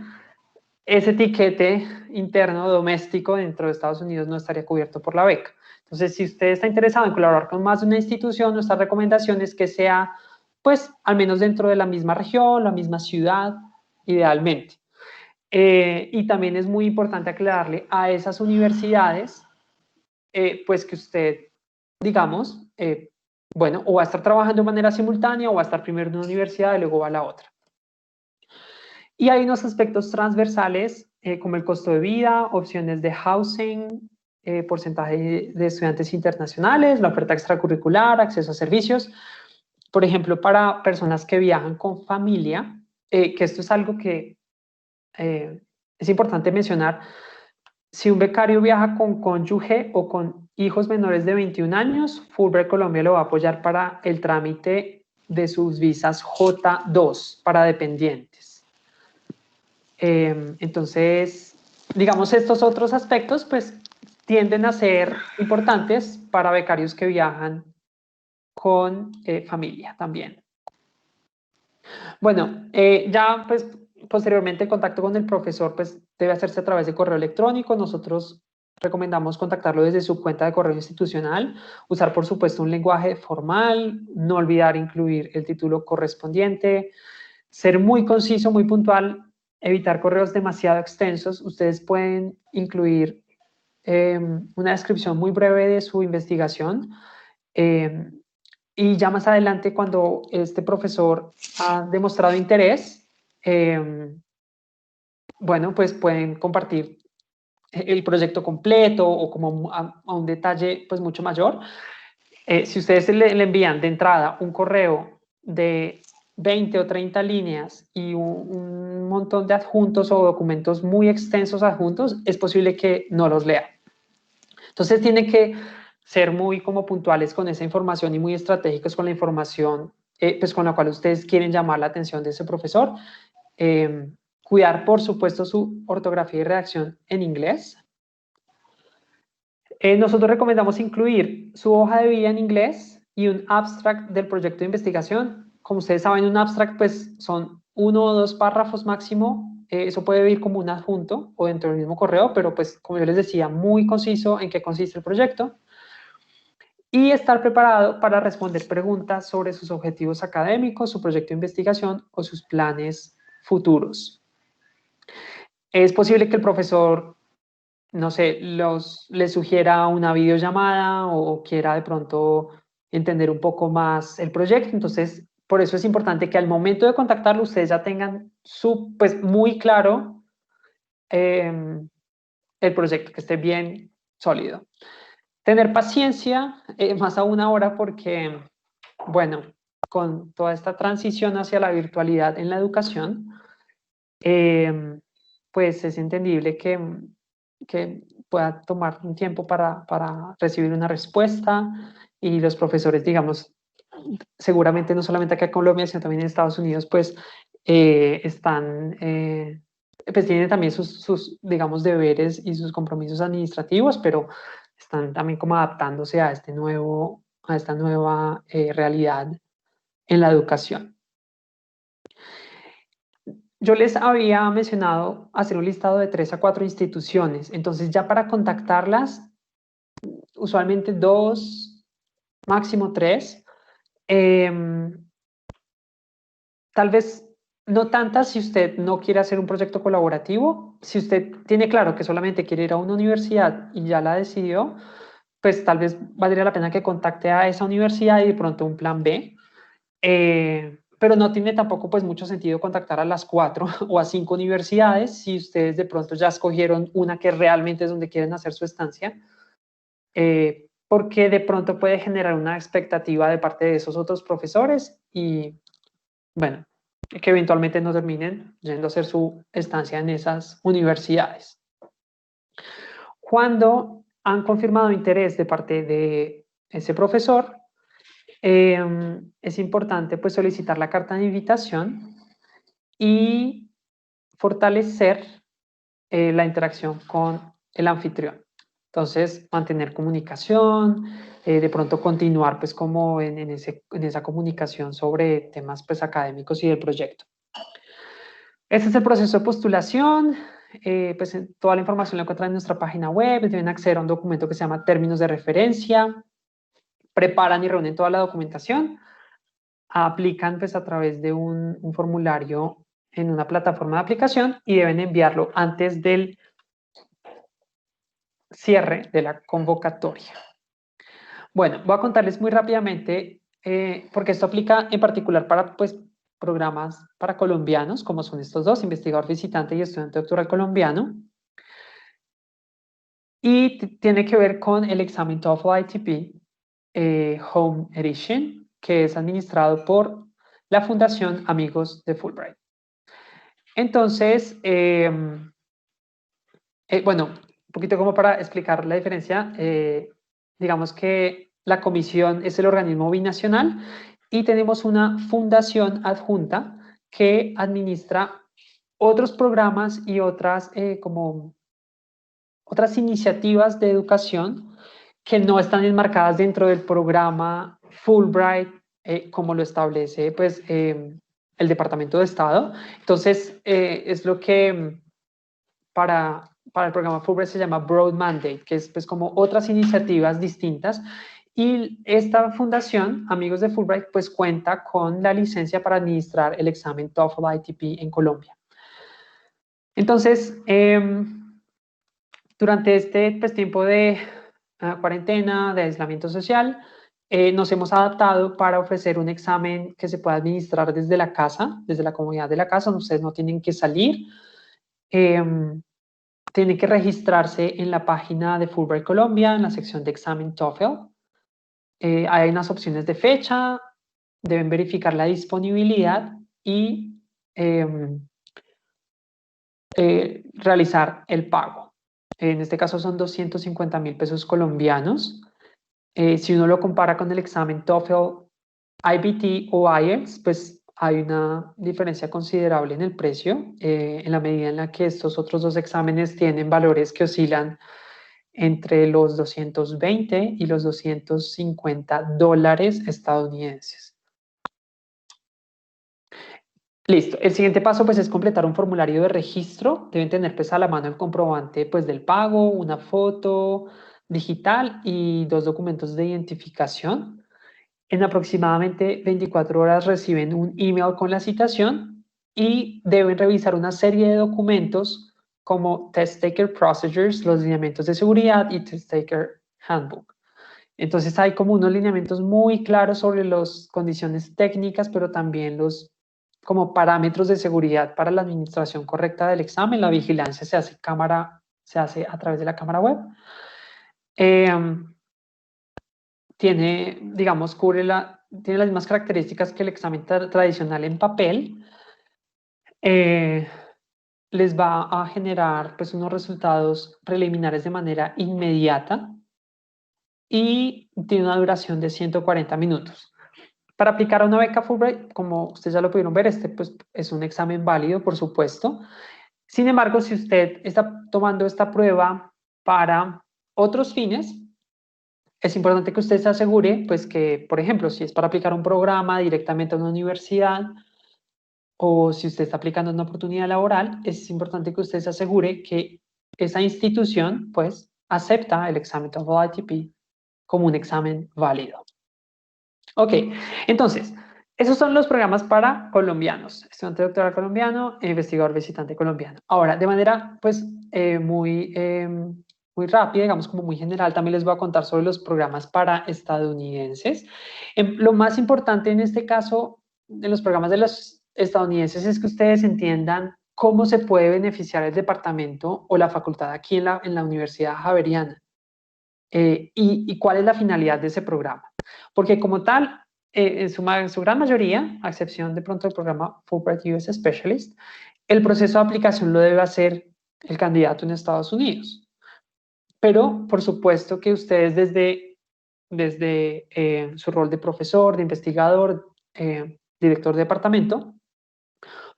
ese tiquete interno doméstico dentro de Estados Unidos no estaría cubierto por la beca. Entonces, si usted está interesado en colaborar con más de una institución, nuestra recomendación es que sea, pues, al menos dentro de la misma región, la misma ciudad, idealmente. Y también es muy importante aclararle a esas universidades, pues que usted, digamos, bueno, o va a estar trabajando de manera simultánea o va a estar primero en una universidad y luego va a la otra. Y hay unos aspectos transversales como el costo de vida, opciones de housing, porcentaje de estudiantes internacionales, la oferta extracurricular, acceso a servicios. Por ejemplo, para personas que viajan con familia, que esto es algo que es importante mencionar. Si un becario viaja con cónyuge o con hijos menores de 21 años, Fulbright Colombia lo va a apoyar para el trámite de sus visas J2 para dependientes. Entonces, digamos, estos otros aspectos pues tienden a ser importantes para becarios que viajan con familia también. Bueno, ya pues posteriormente el contacto con el profesor pues debe hacerse a través de correo electrónico. Nosotros recomendamos contactarlo desde su cuenta de correo institucional, usar por supuesto un lenguaje formal, no olvidar incluir el título correspondiente, ser muy conciso, muy puntual, evitar correos demasiado extensos. Ustedes pueden incluir una descripción muy breve de su investigación. Y ya más adelante, cuando este profesor ha demostrado interés, bueno, pues pueden compartir el proyecto completo o como a un detalle pues mucho mayor. Si ustedes le envían de entrada un correo de 20 o 30 líneas y un montón de adjuntos o documentos muy extensos adjuntos, es posible que no los lea. Entonces tienen que ser muy como puntuales con esa información y muy estratégicos con la información pues con la cual ustedes quieren llamar la atención de ese profesor. Cuidar, por supuesto, su ortografía y redacción en inglés. Nosotros recomendamos incluir su hoja de vida en inglés y un abstract del proyecto de investigación. Como ustedes saben, un abstract pues son 1 o 2 párrafos máximo. Eso puede ir como un adjunto o dentro del mismo correo, pero pues como yo les decía, muy conciso en qué consiste el proyecto. Y estar preparado para responder preguntas sobre sus objetivos académicos, su proyecto de investigación o sus planes futuros. Es posible que el profesor no sé, les sugiera una videollamada o quiera de pronto entender un poco más el proyecto. Entonces, por eso es importante que al momento de contactarlo ustedes ya tengan pues, muy claro el proyecto, que esté bien sólido. Tener paciencia, más aún ahora porque, bueno, con toda esta transición hacia la virtualidad en la educación, pues es entendible que pueda tomar un tiempo para recibir una respuesta y los profesores, digamos, seguramente no solamente acá en Colombia, sino también en Estados Unidos, pues están, pues tienen también digamos, deberes y sus compromisos administrativos, pero están también como adaptándose a esta nueva realidad en la educación. Yo les había mencionado hacer un listado de 3 a 4 instituciones, entonces ya para contactarlas, usualmente 2, máximo 3. Tal vez no tantas si usted no quiere hacer un proyecto colaborativo. Si usted tiene claro que solamente quiere ir a una universidad y ya la decidió, pues tal vez valdría la pena que contacte a esa universidad y de pronto un plan B. Pero no tiene tampoco pues mucho sentido contactar a las 4 o a 5 universidades si ustedes de pronto ya escogieron una que realmente es donde quieren hacer su estancia, porque de pronto puede generar una expectativa de parte de esos otros profesores y bueno, que eventualmente no terminen yendo a hacer su estancia en esas universidades. Cuando han confirmado interés de parte de ese profesor, es importante pues solicitar la carta de invitación y fortalecer la interacción con el anfitrión. Entonces, mantener comunicación, de pronto continuar pues como en esa comunicación sobre temas pues académicos y del proyecto. Este es el proceso de postulación. Pues toda la información la encuentran en nuestra página web. Deben acceder a un documento que se llama términos de referencia. Preparan y reúnen toda la documentación. Aplican pues a través de un formulario en una plataforma de aplicación y deben enviarlo antes del cierre de la convocatoria. Bueno, voy a contarles muy rápidamente, porque esto aplica en particular para pues, programas para colombianos, como son estos dos, investigador visitante y estudiante doctoral colombiano. Y tiene que ver con el examen TOEFL ITP Home Edition, que es administrado por la Fundación Amigos de Fulbright. Entonces, bueno, un poquito como para explicar la diferencia, digamos que la comisión es el organismo binacional y tenemos una fundación adjunta que administra otros programas y otras iniciativas de educación que no están enmarcadas dentro del programa Fulbright, como lo establece pues, el Departamento de Estado. Entonces, es lo que para el programa Fulbright se llama Broad Mandate, que es pues, como otras iniciativas distintas. Y esta fundación, Amigos de Fulbright, pues cuenta con la licencia para administrar el examen TOEFL ITP en Colombia. Entonces, durante este pues, tiempo de cuarentena, de aislamiento social, nos hemos adaptado para ofrecer un examen que se pueda administrar desde la casa, desde la comodidad de la casa, donde ustedes no tienen que salir. Tienen que registrarse en la página de Fulbright Colombia, en la sección de examen TOEFL. Hay unas opciones de fecha, deben verificar la disponibilidad y realizar el pago. En este caso son 250.000 pesos colombianos. Si uno lo compara con el examen TOEFL, IBT o IELTS, pues hay una diferencia considerable en el precio, en la medida en la que estos otros dos exámenes tienen valores que oscilan entre los 220 y los 250 dólares estadounidenses. Listo. El siguiente paso pues, es completar un formulario de registro. Deben tener pues, a la mano el comprobante pues, del pago, una foto digital y 2 documentos de identificación. En aproximadamente 24 horas reciben un email con la citación y deben revisar una serie de documentos como Test Taker Procedures, los lineamientos de seguridad, y Test Taker Handbook. Entonces hay como unos lineamientos muy claros sobre las condiciones técnicas, pero también los como parámetros de seguridad para la administración correcta del examen. La vigilancia se hace a través de la cámara web. Tiene, digamos, tiene las mismas características que el examen tradicional en papel. Les va a generar pues unos resultados preliminares de manera inmediata y tiene una duración de 140 minutos. Para aplicar a una beca Fulbright, como ustedes ya lo pudieron ver, pues, es un examen válido, por supuesto. Sin embargo, si usted está tomando esta prueba para otros fines, es importante que usted se asegure, pues que, por ejemplo, si es para aplicar un programa directamente a una universidad o si usted está aplicando una oportunidad laboral, es importante que usted se asegure que esa institución, pues, acepta el examen TOEFL ITP como un examen válido. Ok, entonces, esos son los programas para colombianos, estudiante doctoral colombiano e investigador visitante colombiano. Ahora, de manera, pues, muy rápida, digamos como muy general, también les voy a contar sobre los programas para estadounidenses. Lo más importante en este caso de los programas de los estadounidenses es que ustedes entiendan cómo se puede beneficiar el departamento o la facultad aquí en la Universidad Javeriana y cuál es la finalidad de ese programa. Porque como tal, en su gran mayoría, a excepción de pronto del programa Fulbright US Specialist, el proceso de aplicación lo debe hacer el candidato en Estados Unidos. Pero, por supuesto que ustedes desde su rol de profesor, de investigador, director de departamento,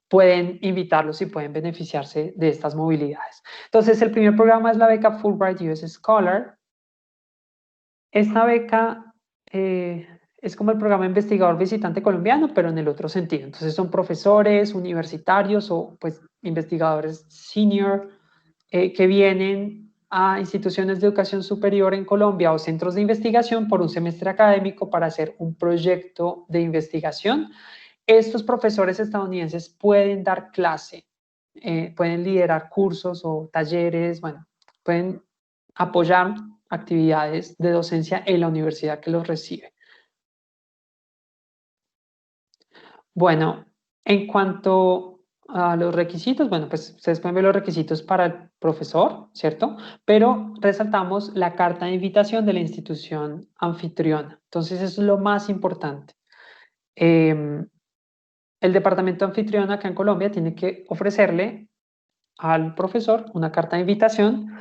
pueden invitarlos y pueden beneficiarse de estas movilidades. Entonces, el primer programa es la beca Fulbright US Scholar. Esta beca es como el programa investigador visitante colombiano, pero en el otro sentido. Entonces son profesores universitarios o pues investigadores senior que vienen a instituciones de educación superior en Colombia o centros de investigación por un semestre académico para hacer un proyecto de investigación. Estos profesores estadounidenses pueden dar clase, pueden liderar cursos o talleres, bueno, pueden apoyar actividades de docencia en la universidad que los recibe. Bueno, en cuanto a los requisitos, bueno, pues ustedes pueden ver los requisitos para el profesor, ¿cierto? Pero resaltamos la carta de invitación de la institución anfitriona. Entonces, eso es lo más importante. El departamento anfitrión acá en Colombia tiene que ofrecerle al profesor una carta de invitación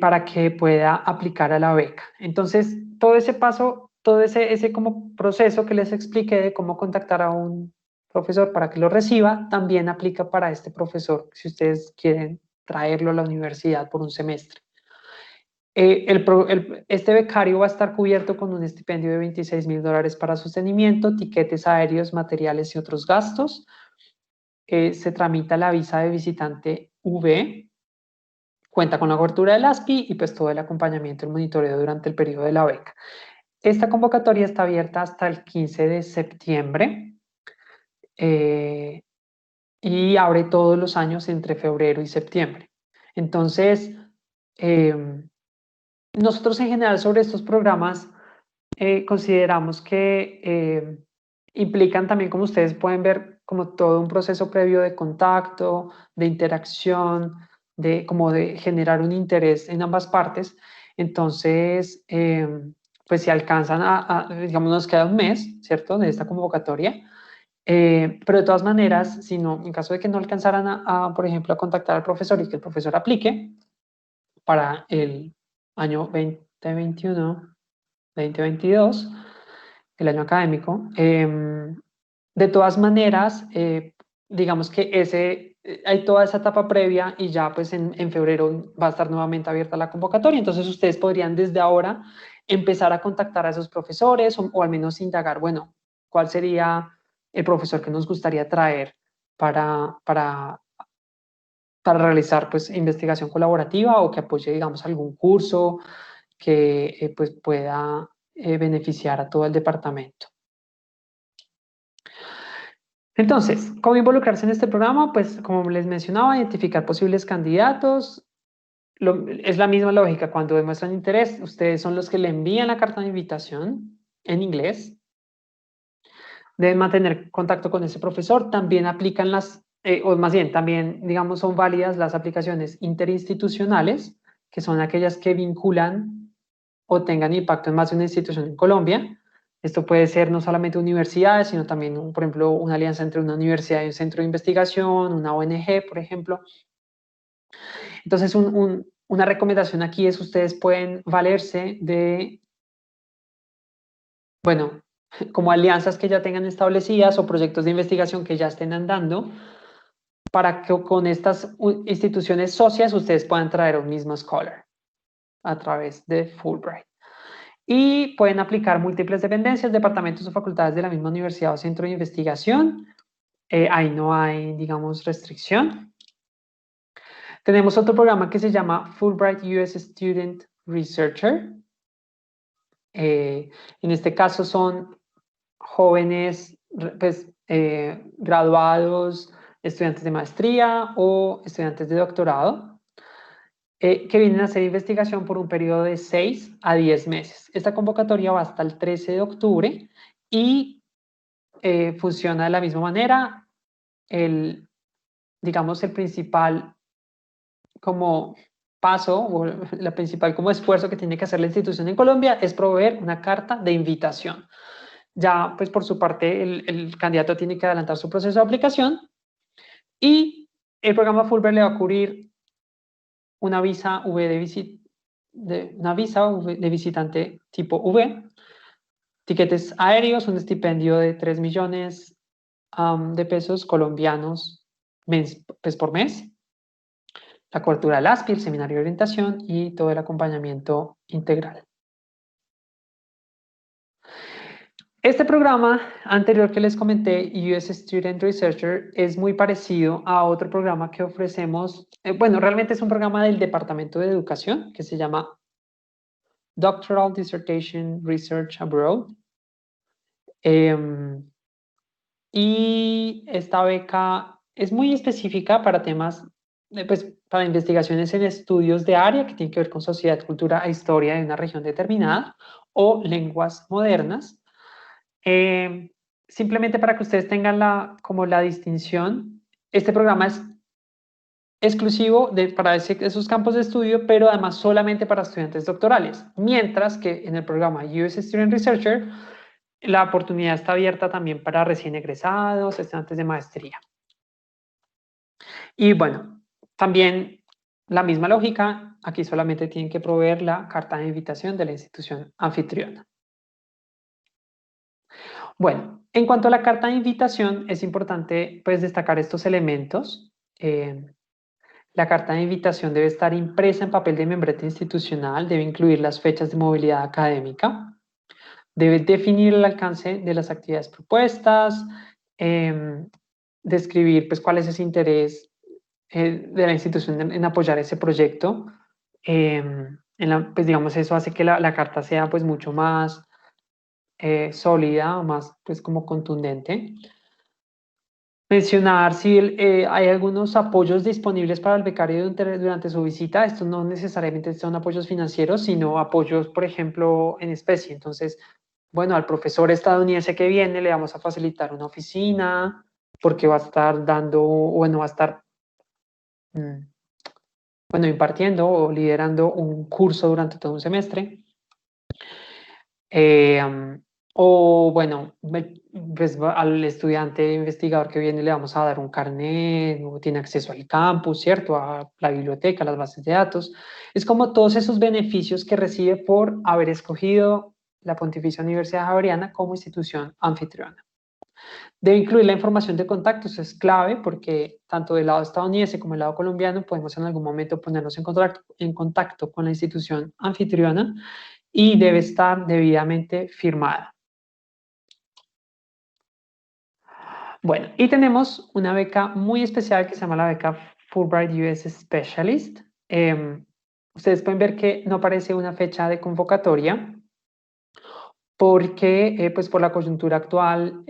para que pueda aplicar a la beca. Entonces, todo ese paso, todo ese como proceso que les expliqué de cómo contactar a un profesor para que lo reciba, también aplica para este profesor, si ustedes quieren traerlo a la universidad por un semestre. Este becario va a estar cubierto con un estipendio de $26,000 para sostenimiento, tiquetes aéreos, materiales y otros gastos. Se tramita la visa de visitante V, cuenta con la cobertura del ASPI y pues todo el acompañamiento y el monitoreo durante el periodo de la beca. Esta convocatoria está abierta hasta el 15 de septiembre y abre todos los años entre febrero y septiembre. Entonces, nosotros en general sobre estos programas consideramos que implican también, como ustedes pueden ver, como todo un proceso previo de contacto, de interacción, como de generar un interés en ambas partes. Entonces, pues si alcanzan digamos, nos queda un mes, ¿cierto?, de esta convocatoria. Pero de todas maneras, si no, en caso de que no alcanzaran por ejemplo, a contactar al profesor y que el profesor aplique para el año 2021, 2022, el año académico, de todas maneras, digamos que hay toda esa etapa previa y ya pues en febrero va a estar nuevamente abierta la convocatoria. Entonces ustedes podrían desde ahora empezar a contactar a esos profesores o al menos indagar, bueno, cuál sería el profesor que nos gustaría traer para realizar pues investigación colaborativa o que apoye, digamos, algún curso que pues pueda beneficiar a todo el departamento. Entonces, ¿cómo involucrarse en este programa? Pues como les mencionaba, identificar posibles candidatos. Es la misma lógica, cuando demuestran interés, ustedes son los que le envían la carta de invitación en inglés. Deben mantener contacto con ese profesor. También aplican o más bien, también, digamos, son válidas las aplicaciones interinstitucionales, que son aquellas que vinculan o tengan impacto en más de una institución en Colombia. Esto puede ser no solamente universidades, sino también, por ejemplo, una alianza entre una universidad y un centro de investigación, una ONG, por ejemplo. Entonces, una recomendación aquí es ustedes pueden valerse de, bueno, como alianzas que ya tengan establecidas o proyectos de investigación que ya estén andando, para que con estas instituciones socias ustedes puedan traer un mismo scholar a través de Fulbright. Y pueden aplicar múltiples dependencias, departamentos o facultades de la misma universidad o centro de investigación. Ahí no hay, digamos, restricción. Tenemos otro programa que se llama Fulbright US Student Researcher. En este caso son jóvenes pues, graduados, estudiantes de maestría o estudiantes de doctorado que vienen a hacer investigación por un periodo de 6 a 10 meses. Esta convocatoria va hasta el 13 de octubre y funciona de la misma manera. Digamos, el principal como paso o la principal como esfuerzo que tiene que hacer la institución en Colombia es proveer una carta de invitación. Ya, pues por su parte, el candidato tiene que adelantar su proceso de aplicación y el programa Fulbright le va a cubrir una visa de visitante tipo V, tiquetes aéreos, un estipendio de 3 millones de pesos colombianos pues por mes, la cobertura del ASPI, el seminario de orientación y todo el acompañamiento integral. Este programa anterior que les comenté, US Student Researcher, es muy parecido a otro programa que ofrecemos. Bueno, realmente es un programa del Departamento de Educación que se llama Doctoral Dissertation Research Abroad. Y esta beca es muy específica para temas, pues, para investigaciones en estudios de área que tienen que ver con sociedad, cultura e historia de una región determinada o lenguas modernas. Simplemente para que ustedes tengan como la distinción, este programa es exclusivo para esos campos de estudio, pero además solamente para estudiantes doctorales, mientras que en el programa US Student Researcher la oportunidad está abierta también para recién egresados, estudiantes de maestría. Y bueno, también la misma lógica, aquí solamente tienen que proveer la carta de invitación de la institución anfitriona. Bueno, en cuanto a la carta de invitación, es importante pues destacar estos elementos. La carta de invitación debe estar impresa en papel de membrete institucional, debe incluir las fechas de movilidad académica, debe definir el alcance de las actividades propuestas, describir pues cuál es ese interés de la institución en apoyar ese proyecto. Pues digamos, eso hace que la carta sea pues mucho más sólida, más pues como contundente. Mencionar si hay algunos apoyos disponibles para el becario durante su visita. Estos no necesariamente son apoyos financieros, sino apoyos, por ejemplo, en especie. Entonces, bueno, al profesor estadounidense que viene le vamos a facilitar una oficina porque va a estar va a estar impartiendo o liderando un curso durante todo un semestre. O bueno, pues al estudiante investigador que viene le vamos a dar un carnet, o tiene acceso al campus, ¿cierto? A la biblioteca, a las bases de datos. Es como todos esos beneficios que recibe por haber escogido la Pontificia Universidad Javeriana como institución anfitriona. Debe incluir la información de contacto, eso es clave porque tanto del lado estadounidense como del lado colombiano podemos en algún momento ponernos en contacto con la institución anfitriona y debe estar debidamente firmada. Bueno, y tenemos una beca muy especial que se llama la beca Fulbright US Specialist. Ustedes pueden ver que no aparece una fecha de convocatoria porque pues por la coyuntura actual,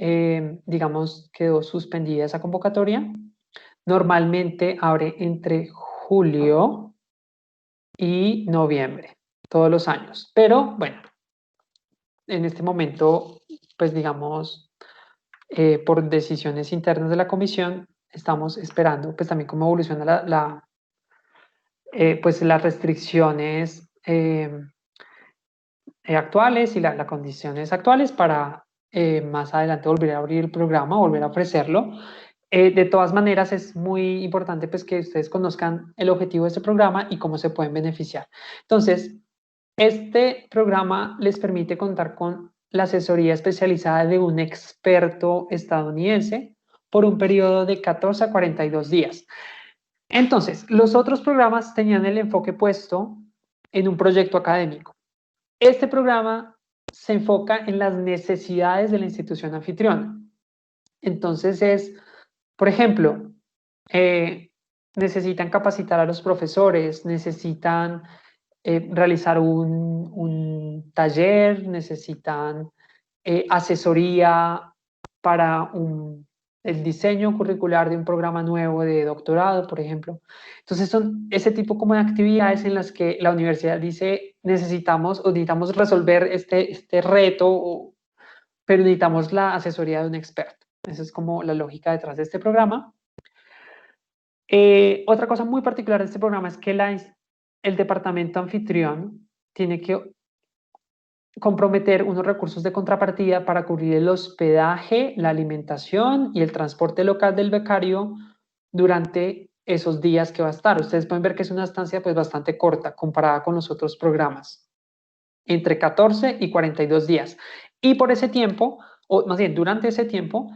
digamos, quedó suspendida esa convocatoria. Normalmente abre entre julio y noviembre, todos los años. Pero bueno, en este momento, pues digamos, por decisiones internas de la comisión, estamos esperando pues también cómo evoluciona pues las restricciones actuales y las condiciones actuales para más adelante volver a abrir el programa, volver a ofrecerlo. De todas maneras, es muy importante pues, que ustedes conozcan el objetivo de este programa y cómo se pueden beneficiar. Entonces, este programa les permite contar con la asesoría especializada de un experto estadounidense por un periodo de 14 a 42 días. Entonces, los otros programas tenían el enfoque puesto en un proyecto académico. Este programa se enfoca en las necesidades de la institución anfitriona. Entonces por ejemplo, necesitan capacitar a los profesores, necesitan realizar un taller, necesitan asesoría para el diseño curricular de un programa nuevo de doctorado, por ejemplo. Entonces son ese tipo como de actividades en las que la universidad dice necesitamos resolver este reto, pero necesitamos la asesoría de un experto. Esa es como la lógica detrás de este programa. Otra cosa muy particular de este programa es que el departamento anfitrión tiene que comprometer unos recursos de contrapartida para cubrir el hospedaje, la alimentación y el transporte local del becario durante esos días que va a estar. Ustedes pueden ver que es una estancia pues bastante corta comparada con los otros programas, entre 14 y 42 días. Y por ese tiempo, o más bien durante ese tiempo,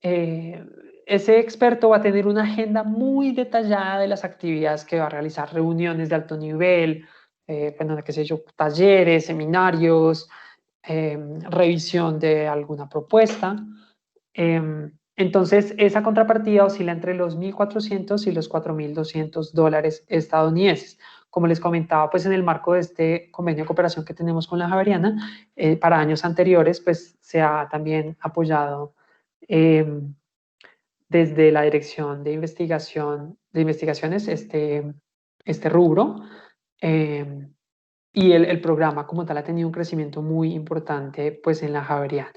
ese experto va a tener una agenda muy detallada de las actividades que va a realizar, reuniones de alto nivel, qué sé yo, talleres, seminarios, revisión de alguna propuesta. Entonces, esa contrapartida oscila entre los $1,400 y los $4,200 estadounidenses. Como les comentaba, pues en el marco de este convenio de cooperación que tenemos con la Javeriana, para años anteriores, pues se ha también apoyado desde la Dirección de Investigaciones este rubro, y el programa como tal ha tenido un crecimiento muy importante pues en la Javeriana.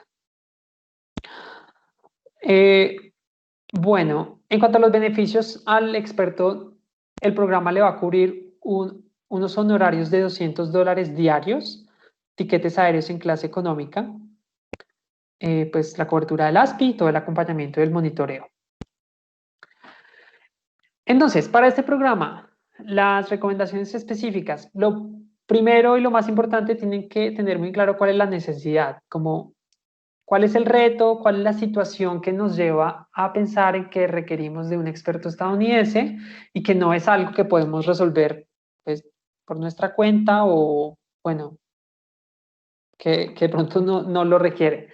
Bueno, en cuanto a los beneficios al experto, el programa le va a cubrir unos honorarios de $200 diarios, tiquetes aéreos en clase económica, pues la cobertura del ASPI y todo el acompañamiento del monitoreo. Entonces, para este programa, las recomendaciones específicas, lo primero y lo más importante, tienen que tener muy claro cuál es la necesidad, como cuál es el reto, cuál es la situación que nos lleva a pensar en que requerimos de un experto estadounidense y que no es algo que podemos resolver pues, por nuestra cuenta o, bueno, que de pronto no lo requiere.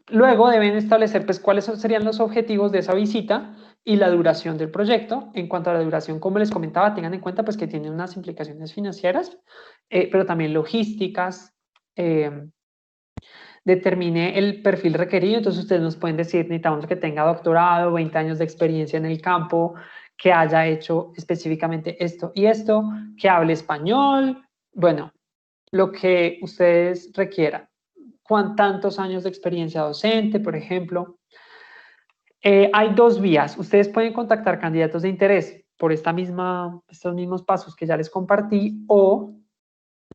Luego deben establecer pues, cuáles serían los objetivos de esa visita y la duración del proyecto. En cuanto a la duración, como les comentaba, tengan en cuenta pues, que tiene unas implicaciones financieras, pero también logísticas. Determine el perfil requerido. Entonces ustedes nos pueden decir, necesitamos que tenga doctorado, 20 años de experiencia en el campo, que haya hecho específicamente esto y esto, que hable español, bueno, lo que ustedes requieran. ¿Tantos años de experiencia docente, por ejemplo? Hay dos vías. Ustedes pueden contactar candidatos de interés por estos mismos pasos que ya les compartí, o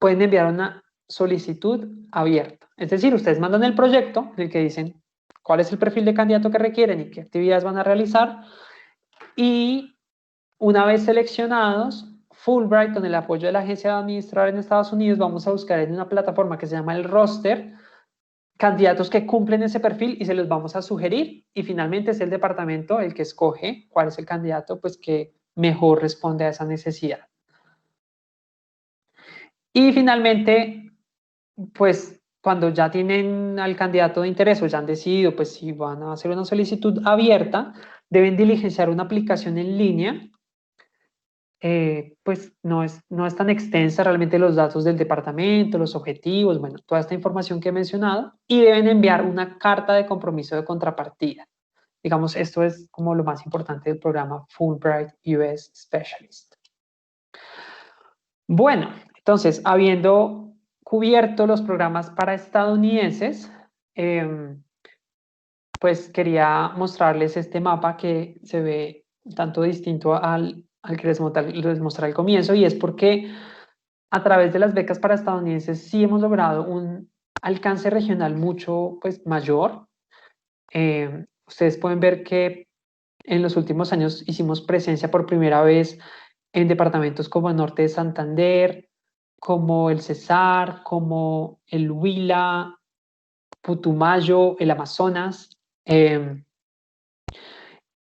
pueden enviar una solicitud abierta. Es decir, ustedes mandan el proyecto en el que dicen cuál es el perfil de candidato que requieren y qué actividades van a realizar, y una vez seleccionados, Fulbright, con el apoyo de la agencia de administrador en Estados Unidos, vamos a buscar en una plataforma que se llama el roster candidatos que cumplen ese perfil y se los vamos a sugerir, y finalmente es el departamento el que escoge cuál es el candidato pues, que mejor responde a esa necesidad. Y finalmente, pues cuando ya tienen al candidato de interés o ya han decidido pues si van a hacer una solicitud abierta, deben diligenciar una aplicación en línea pues no es tan extensa realmente los datos del departamento, los objetivos, bueno, toda esta información que he mencionado, y deben enviar una carta de compromiso de contrapartida. Digamos, esto es como lo más importante del programa Fulbright US Specialist. Bueno, entonces, habiendo cubierto los programas para estadounidenses, pues quería mostrarles este mapa que se ve un tanto distinto al que les mostré al comienzo, y es porque a través de las becas para estadounidenses sí hemos logrado un alcance regional mucho pues, mayor. Ustedes pueden ver que en los últimos años hicimos presencia por primera vez en departamentos como el norte de Santander, como el Cesar, como el Huila, Putumayo, el Amazonas.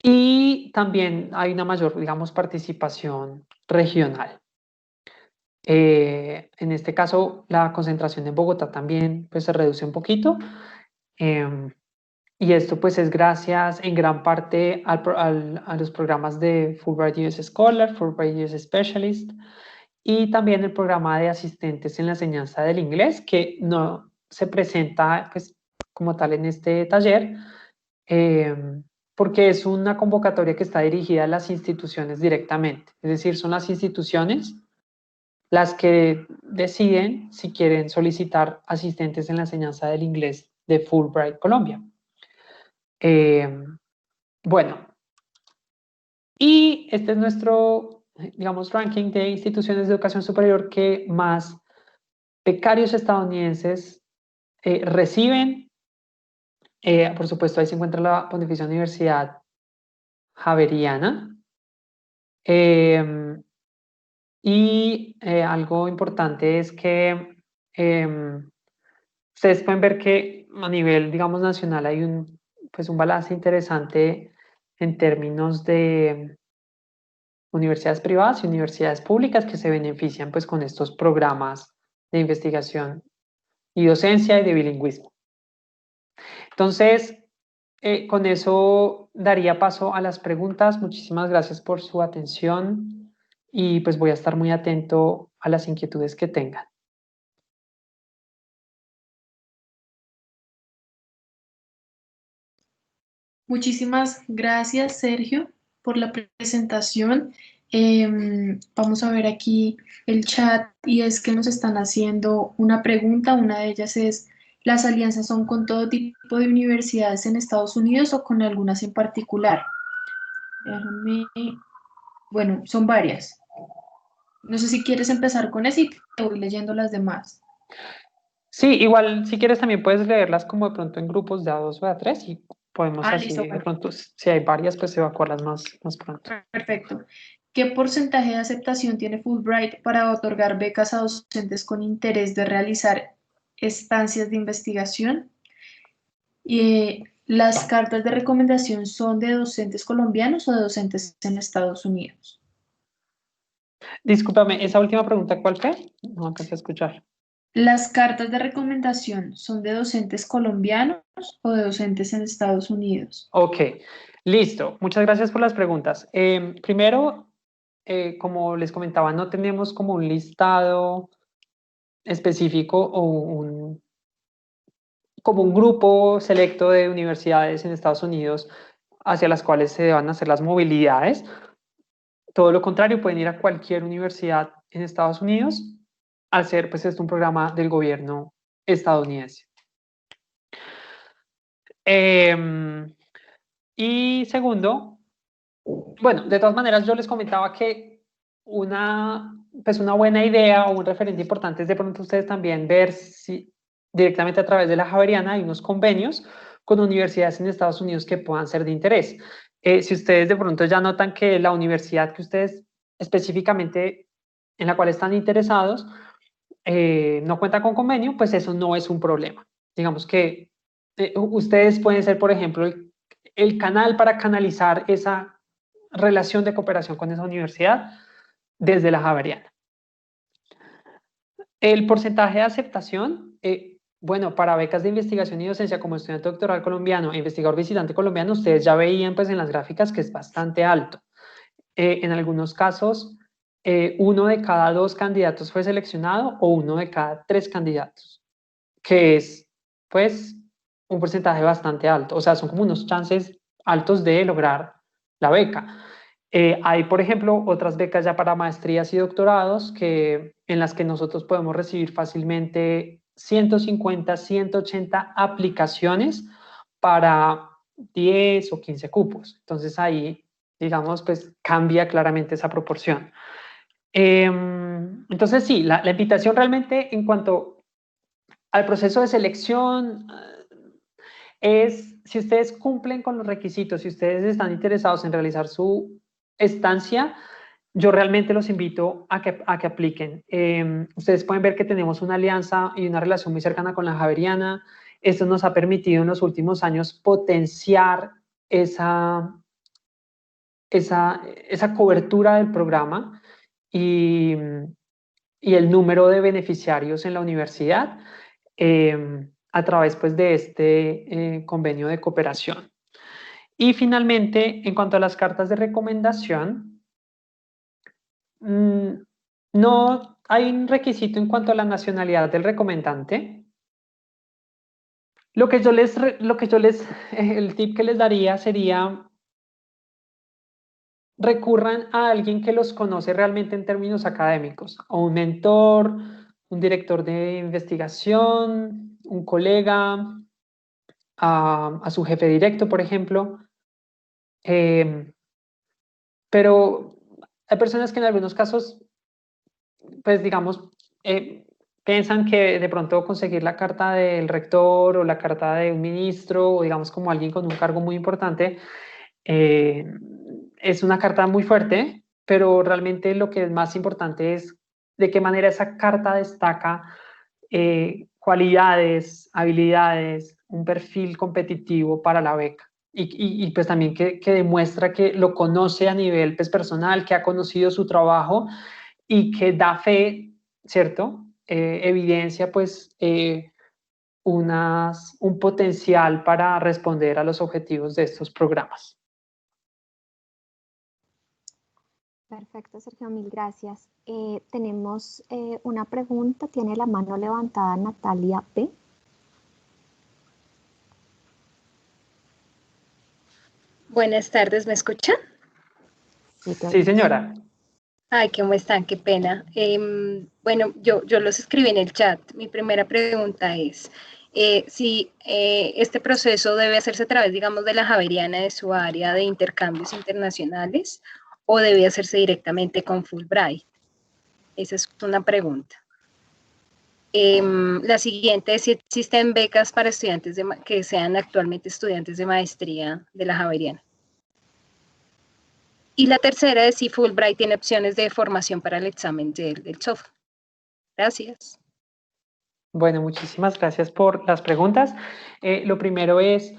Y también hay una mayor, digamos, participación regional. En este caso, la concentración en Bogotá también pues, se reduce un poquito. Y esto pues es gracias en gran parte a los programas de Fulbright US Scholar, Fulbright US Specialist, y también el programa de asistentes en la enseñanza del inglés, que no se presenta pues, como tal en este taller, porque es una convocatoria que está dirigida a las instituciones directamente. Es decir, son las instituciones las que deciden si quieren solicitar asistentes en la enseñanza del inglés de Fulbright Colombia. Bueno, y este es nuestro, digamos, ranking de instituciones de educación superior que más becarios estadounidenses reciben. Por supuesto, ahí se encuentra la Pontificia Universidad Javeriana. Y algo importante es que ustedes pueden ver que a nivel, digamos, nacional hay un balance interesante en términos de universidades privadas y universidades públicas que se benefician pues con estos programas de investigación y docencia y de bilingüismo. Entonces, con eso daría paso a las preguntas. Muchísimas gracias por su atención y pues voy a estar muy atento a las inquietudes que tengan. Muchísimas gracias, Sergio, por la presentación. Vamos a ver aquí el chat y es que nos están haciendo una pregunta. Una de ellas es, ¿las alianzas son con todo tipo de universidades en Estados Unidos o con algunas en particular? Bueno, son varias. No sé si quieres empezar con eso y te voy leyendo las demás. Sí, igual si quieres también puedes leerlas como de pronto en grupos de A2 o de A3 y podemos así Listo. de pronto, si hay varias, pues evacuarlas más pronto. Perfecto. ¿Qué porcentaje de aceptación tiene Fulbright para otorgar becas a docentes con interés de realizar estancias de investigación? ¿Las cartas de recomendación son de docentes colombianos o de docentes en Estados Unidos? Discúlpame, esa última pregunta, ¿cuál fue? No alcancé a escuchar. ¿Las cartas de recomendación son de docentes colombianos o de docentes en Estados Unidos? Ok, listo. Muchas gracias por las preguntas. Primero, como les comentaba, no tenemos como un listado específico o como un grupo selecto de universidades en Estados Unidos hacia las cuales se deban hacer las movilidades. Todo lo contrario, pueden ir a cualquier universidad en Estados Unidos al ser pues un programa del gobierno estadounidense. Y segundo, bueno, de todas maneras yo les comentaba que una buena idea o un referente importante es de pronto ustedes también ver si directamente a través de la Javeriana hay unos convenios con universidades en Estados Unidos que puedan ser de interés. Si ustedes de pronto ya notan que la universidad que ustedes específicamente en la cual están interesados no cuenta con convenio, pues eso no es un problema. Digamos que ustedes pueden ser, por ejemplo, el canal para canalizar esa relación de cooperación con esa universidad desde la Javeriana. El porcentaje de aceptación, bueno, para becas de investigación y docencia como estudiante doctoral colombiano e investigador visitante colombiano, ustedes ya veían pues en las gráficas que es bastante alto. En algunos casos uno de cada 2 candidatos fue seleccionado o uno de cada 3 candidatos, que es, pues, un porcentaje bastante alto. O sea, son como unos chances altos de lograr la beca. Hay, por ejemplo, otras becas ya para maestrías y doctorados en las que nosotros podemos recibir fácilmente 150, 180 aplicaciones para 10 o 15 cupos. Entonces ahí, digamos, pues cambia claramente esa proporción. Entonces sí, la invitación realmente en cuanto al proceso de selección es, si ustedes cumplen con los requisitos, si ustedes están interesados en realizar su estancia, yo realmente los invito a que apliquen. Ustedes pueden ver que tenemos una alianza y una relación muy cercana con la Javeriana. Esto nos ha permitido en los últimos años potenciar esa cobertura del programa y el número de beneficiarios en la universidad a través pues, de este convenio de cooperación. Y finalmente, en cuanto a las cartas de recomendación, no hay un requisito en cuanto a la nacionalidad del recomendante. El tip que les daría sería recurran a alguien que los conoce realmente en términos académicos, a un mentor, un director de investigación, un colega, a su jefe directo, por ejemplo. Pero hay personas que en algunos casos, pues digamos, piensan que de pronto conseguir la carta del rector o la carta de un ministro o digamos como alguien con un cargo muy importante es una carta muy fuerte, pero realmente lo que es más importante es de qué manera esa carta destaca cualidades, habilidades, un perfil competitivo para la beca. Y pues también que demuestra que lo conoce a nivel pues, personal, que ha conocido su trabajo y que da fe, ¿cierto? Evidencia pues un potencial para responder a los objetivos de estos programas. Perfecto, Sergio, mil gracias. Tenemos una pregunta, tiene la mano levantada Natalia P. Buenas tardes, ¿me escuchan? Sí, señora. Ay, ¿cómo están? Qué pena. Bueno, yo los escribí en el chat. Mi primera pregunta es si este proceso debe hacerse a través, digamos, de la Javeriana de su área de intercambios internacionales o debe hacerse directamente con Fulbright. Esa es una pregunta. La siguiente es si existen becas para estudiantes que sean actualmente estudiantes de maestría de la Javeriana. Y la tercera es si Fulbright tiene opciones de formación para el examen del TOEFL. Gracias. Bueno, muchísimas gracias por las preguntas. Lo primero es,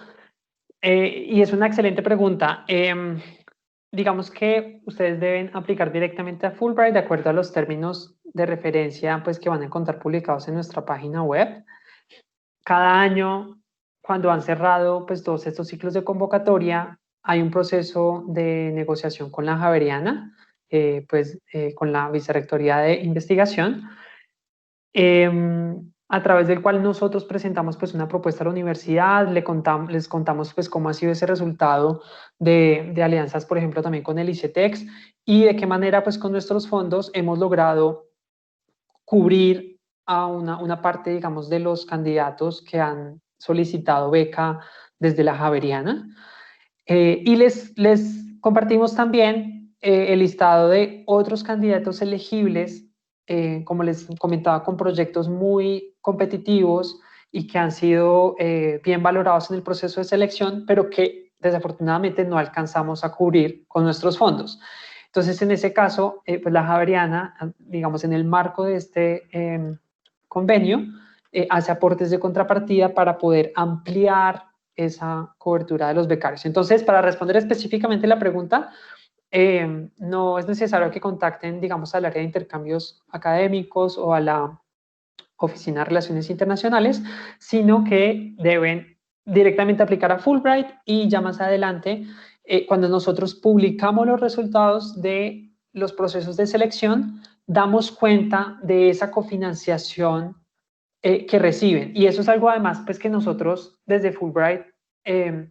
y es una excelente pregunta, digamos que ustedes deben aplicar directamente a Fulbright de acuerdo a los términos de referencia pues, que van a encontrar publicados en nuestra página web. Cada año, cuando han cerrado pues, todos estos ciclos de convocatoria, hay un proceso de negociación con la Javeriana, con la Vicerrectoría de Investigación, a través del cual nosotros presentamos pues, una propuesta a la universidad, les contamos pues, cómo ha sido ese resultado de alianzas, por ejemplo, también con el ICETEX y de qué manera pues, con nuestros fondos hemos logrado cubrir a una parte, digamos, de los candidatos que han solicitado beca desde la Javeriana. Y les compartimos también el listado de otros candidatos elegibles, como les comentaba, con proyectos muy competitivos y que han sido bien valorados en el proceso de selección, pero que desafortunadamente no alcanzamos a cubrir con nuestros fondos. Entonces, en ese caso, pues la Javeriana, digamos, en el marco de este convenio, hace aportes de contrapartida para poder ampliar esa cobertura de los becarios. Entonces, para responder específicamente la pregunta, no es necesario que contacten, digamos, al área de intercambios académicos o a la Oficina de Relaciones Internacionales, sino que deben directamente aplicar a Fulbright y ya más adelante, cuando nosotros publicamos los resultados de los procesos de selección damos cuenta de esa cofinanciación que reciben. Y eso es algo además pues que nosotros desde Fulbright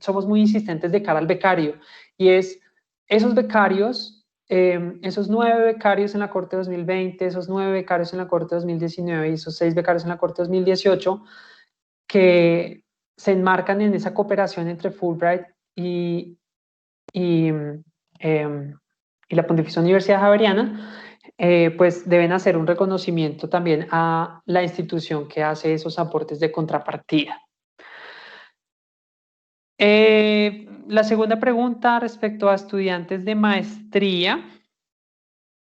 somos muy insistentes de cara al becario, y es esos becarios, esos 9 becarios en la Corte 2020, esos 9 becarios en la Corte 2019 y esos 6 becarios en la Corte 2018 que se enmarcan en esa cooperación entre Fulbright y la Pontificia Universidad Javeriana, pues deben hacer un reconocimiento también a la institución que hace esos aportes de contrapartida. La segunda pregunta respecto a estudiantes de maestría.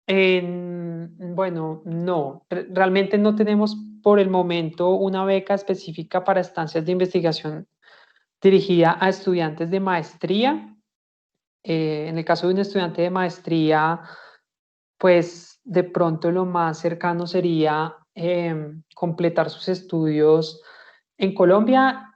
Bueno, no, realmente no tenemos por el momento una beca específica para estancias de investigación dirigida a estudiantes de maestría. En el caso de un estudiante de maestría, pues de pronto lo más cercano sería completar sus estudios en Colombia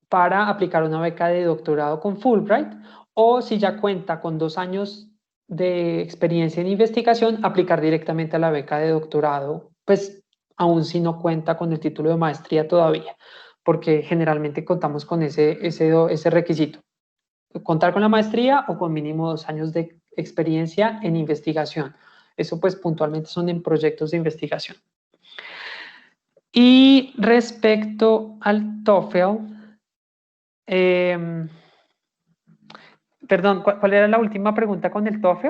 para aplicar una beca de doctorado con Fulbright, o si ya cuenta con 2 años de experiencia en investigación, aplicar directamente a la beca de doctorado, pues aún si no cuenta con el título de maestría todavía, porque generalmente contamos con ese requisito: contar con la maestría o con mínimo 2 años de experiencia en investigación. Eso pues puntualmente son en proyectos de investigación. Y respecto al TOEFL, perdón, ¿cuál era la última pregunta con el TOEFL?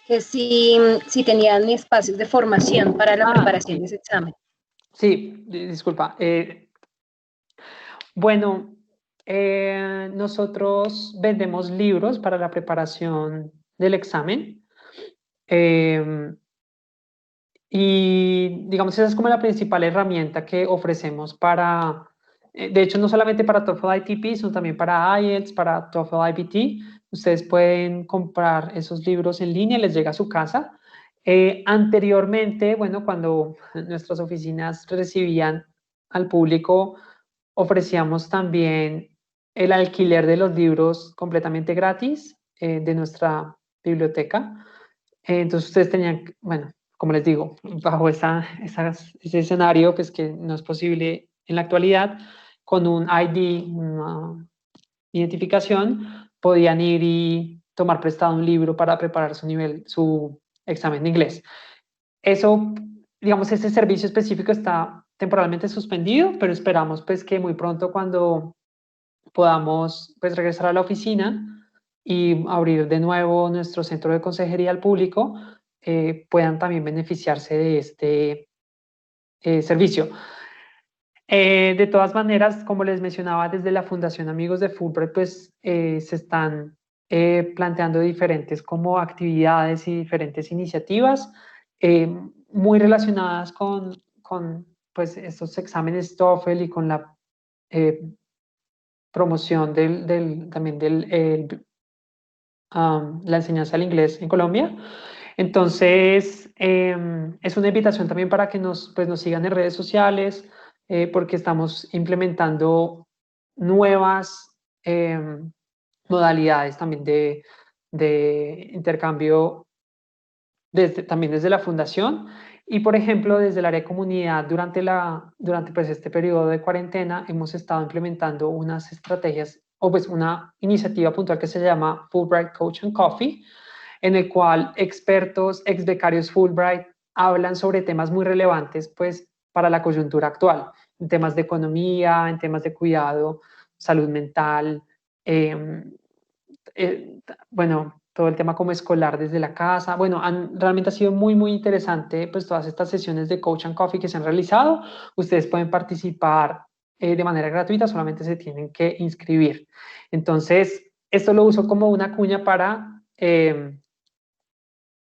Que si tenían espacios de formación para la preparación Sí. de ese examen. Sí, disculpa. Bueno, nosotros vendemos libros para la preparación del examen. Y digamos, esa es como la principal herramienta que ofrecemos para, de hecho, no solamente para TOEFL ITP, sino también para IELTS, para TOEFL IBT. Ustedes pueden comprar esos libros en línea, les llega a su casa. Anteriormente, bueno, cuando nuestras oficinas recibían al público, ofrecíamos también el alquiler de los libros completamente gratis de nuestra biblioteca. Entonces ustedes tenían, bueno, como les digo, bajo ese escenario, pues que no es posible en la actualidad, con un ID, una identificación, podían ir y tomar prestado un libro para preparar su examen de inglés. Eso, digamos, ese servicio específico está temporalmente suspendido, pero esperamos pues que muy pronto, cuando podamos pues regresar a la oficina y abrir de nuevo nuestro centro de consejería al público, puedan también beneficiarse de este servicio. De todas maneras, como les mencionaba, desde la Fundación Amigos de Fulbright, pues se están planteando diferentes como actividades y diferentes iniciativas muy relacionadas con pues estos exámenes TOEFL y con la promoción también la enseñanza del inglés en Colombia. Entonces, es una invitación también para que pues, nos sigan en redes sociales, porque estamos implementando nuevas modalidades también de intercambio también desde la fundación. Y, por ejemplo, desde el área de comunidad, durante pues, este periodo de cuarentena, hemos estado implementando unas estrategias o pues una iniciativa puntual que se llama Fulbright Coach and Coffee, en el cual expertos, ex becarios Fulbright, hablan sobre temas muy relevantes pues, para la coyuntura actual, en temas de economía, en temas de cuidado, salud mental, bueno, todo el tema como escolar desde la casa. Bueno, realmente ha sido muy, muy interesante pues todas estas sesiones de Coach and Coffee que se han realizado. Ustedes pueden participar de manera gratuita, solamente se tienen que inscribir. Entonces, esto lo uso como una cuña para,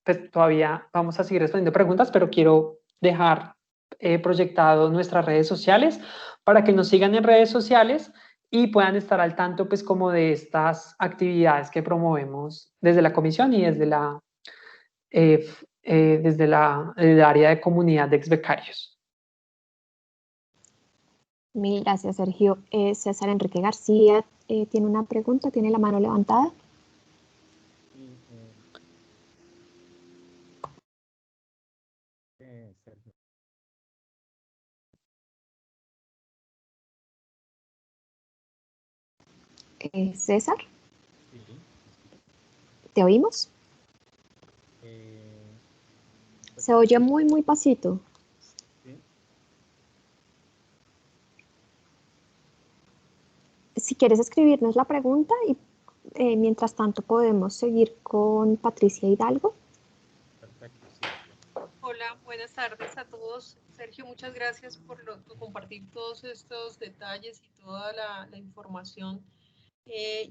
pues todavía vamos a seguir respondiendo preguntas, pero quiero dejar proyectado nuestras redes sociales para que nos sigan en redes sociales y puedan estar al tanto pues como de estas actividades que promovemos desde la comisión y desde el área de comunidad de ex becarios. Mil gracias, Sergio. César Enrique García tiene una pregunta, tiene la mano levantada. Sergio. César, Sí. ¿te oímos? Se oye muy, muy pasito. Sí. Si quieres escribirnos la pregunta y mientras tanto podemos seguir con Patricia Hidalgo. Perfecto, sí. Hola, buenas tardes a todos. Sergio, muchas gracias por compartir todos estos detalles y toda la información.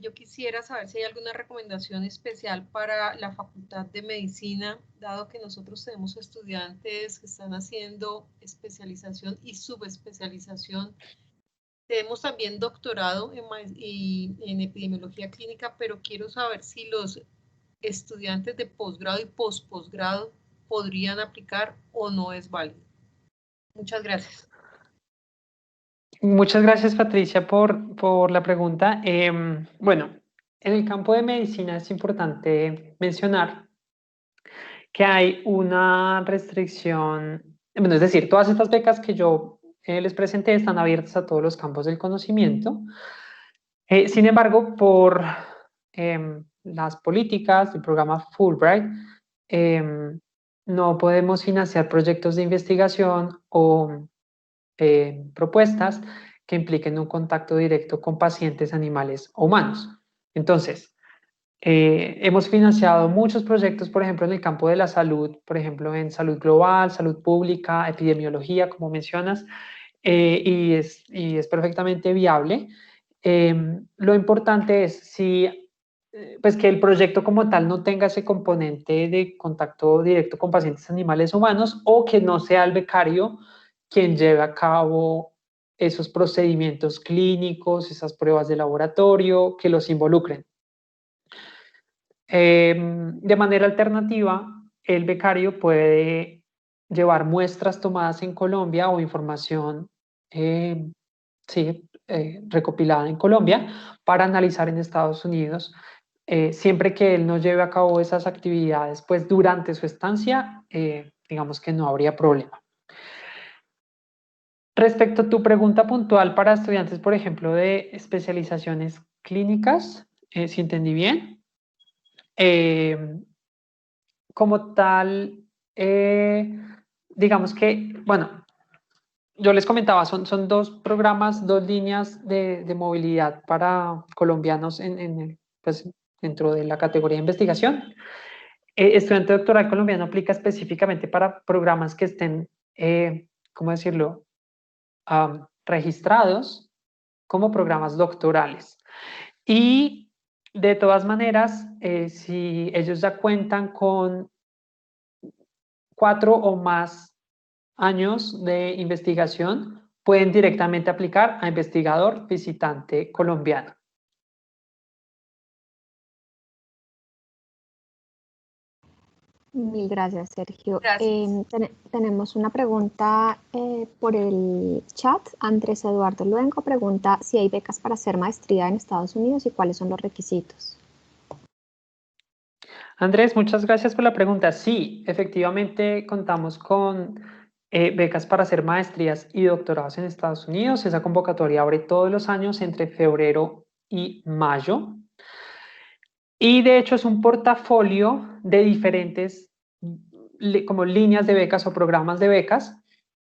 Yo quisiera saber si hay alguna recomendación especial para la Facultad de Medicina, dado que nosotros tenemos estudiantes que están haciendo especialización y subespecialización. Tenemos también doctorado en epidemiología clínica, pero quiero saber si los estudiantes de posgrado y posposgrado podrían aplicar o no es válido. Muchas gracias. Muchas gracias, Patricia, por la pregunta. Bueno, en el campo de medicina es importante mencionar que hay una restricción, bueno, es decir, todas estas becas que yo les presenté están abiertas a todos los campos del conocimiento. Sin embargo, por las políticas del programa Fulbright, no podemos financiar proyectos de investigación o propuestas que impliquen un contacto directo con pacientes, animales o humanos. Entonces, hemos financiado muchos proyectos, por ejemplo, en el campo de la salud, por ejemplo, en salud global, salud pública, epidemiología, como mencionas, y es perfectamente viable. Lo importante es pues que el proyecto como tal no tenga ese componente de contacto directo con pacientes, animales, humanos, o que no sea el becario quien lleve a cabo esos procedimientos clínicos, esas pruebas de laboratorio, que los involucren. De manera alternativa, el becario puede llevar muestras tomadas en Colombia o información recopilada en Colombia para analizar en Estados Unidos, siempre que él no lleve a cabo esas actividades, pues durante su estancia, digamos que no habría problema. Respecto a tu pregunta puntual para estudiantes, por ejemplo, de especializaciones clínicas, si entendí bien, como tal, digamos que, bueno, yo les comentaba, son dos programas, dos líneas de movilidad para colombianos pues, dentro de la categoría de investigación. Estudiante doctoral colombiano aplica específicamente para programas que estén, ¿cómo decirlo?, registrados como programas doctorales. Y de todas maneras, si ellos ya cuentan con 4 o más años de investigación, pueden directamente aplicar a investigador visitante colombiano. Mil gracias, Sergio. Gracias. Tenemos una pregunta por el chat. Andrés Eduardo Luengo pregunta si hay becas para hacer maestría en Estados Unidos y cuáles son los requisitos. Andrés, muchas gracias por la pregunta. Sí, efectivamente contamos con becas para hacer maestrías y doctorados en Estados Unidos. Esa convocatoria abre todos los años entre febrero y mayo. Y de hecho es un portafolio de diferentes como líneas de becas o programas de becas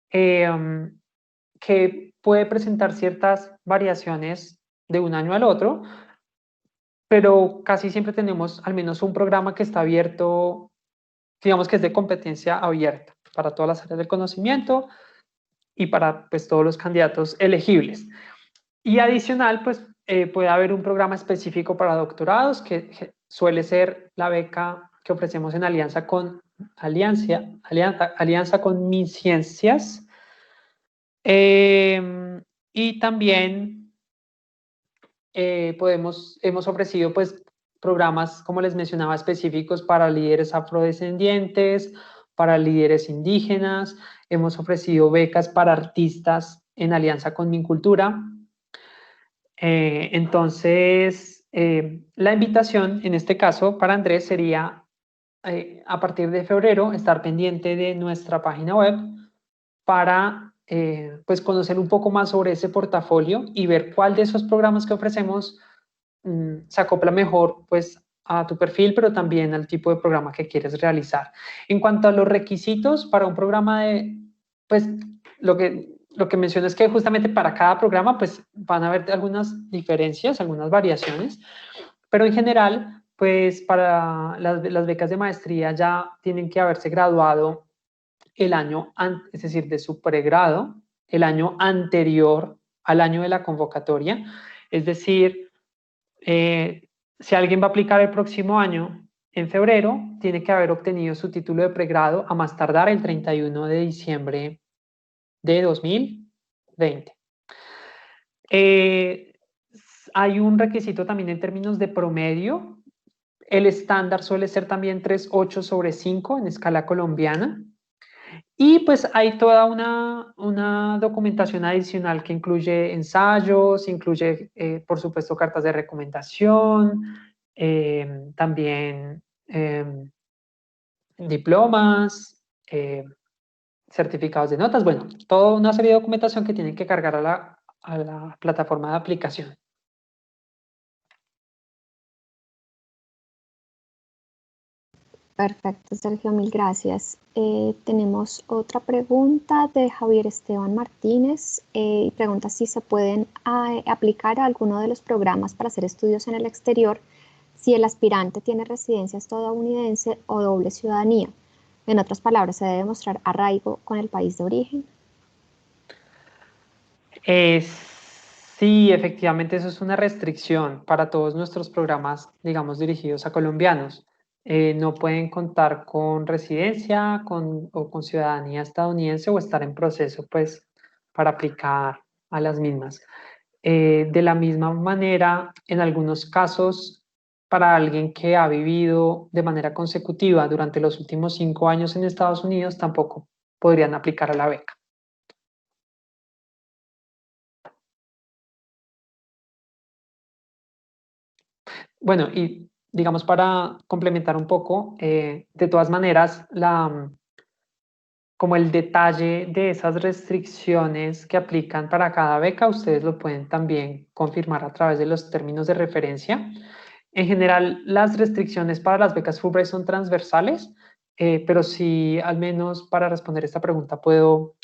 que puede presentar ciertas variaciones de un año al otro, pero casi siempre tenemos al menos un programa que está abierto, digamos que es de competencia abierta para todas las áreas del conocimiento y para pues, todos los candidatos elegibles. Y adicional, pues puede haber un programa específico para doctorados que suele ser la beca que ofrecemos en alianza con MinCiencias. Y también hemos ofrecido pues programas, como les mencionaba, específicos para líderes afrodescendientes, para líderes indígenas. Hemos ofrecido becas para artistas en alianza con Mincultura. Entonces, la invitación en este caso para Andrés sería a partir de febrero, estar pendiente de nuestra página web para pues conocer un poco más sobre ese portafolio y ver cuál de esos programas que ofrecemos se acopla mejor pues a tu perfil, pero también al tipo de programa que quieres realizar. En cuanto a los requisitos para un programa pues lo que menciono es que justamente para cada programa pues van a haber algunas diferencias, algunas variaciones, pero en general pues para las becas de maestría ya tienen que haberse graduado el año, es decir, de su pregrado, el año anterior al año de la convocatoria, es decir, si alguien va a aplicar el próximo año, en febrero, tiene que haber obtenido su título de pregrado a más tardar el 31 de diciembre de 2020. Hay un requisito también en términos de promedio. El estándar suele ser también 3.8 sobre 5 en escala colombiana. Y pues hay toda una documentación adicional que incluye ensayos, incluye, por supuesto, cartas de recomendación, también diplomas, certificados de notas, bueno, toda una serie de documentación que tienen que cargar a la plataforma de aplicación. Perfecto, Sergio, mil gracias. Tenemos otra pregunta de Javier Esteban Martínez y pregunta si se pueden aplicar a alguno de los programas para hacer estudios en el exterior si el aspirante tiene residencia estadounidense o doble ciudadanía. En otras palabras, se debe mostrar arraigo con el país de origen. Sí, efectivamente, eso es una restricción para todos nuestros programas, digamos, dirigidos a colombianos. No pueden contar con residencia o con ciudadanía estadounidense o estar en proceso, pues, para aplicar a las mismas. De la misma manera, en algunos casos, para alguien que ha vivido de manera consecutiva durante los últimos 5 años en Estados Unidos, tampoco podrían aplicar a la beca. Bueno, y digamos para complementar un poco, de todas maneras, como el detalle de esas restricciones que aplican para cada beca, ustedes lo pueden también confirmar a través de los términos de referencia. En general, las restricciones para las becas Fulbright son transversales, pero sí, al menos para responder esta pregunta, puedo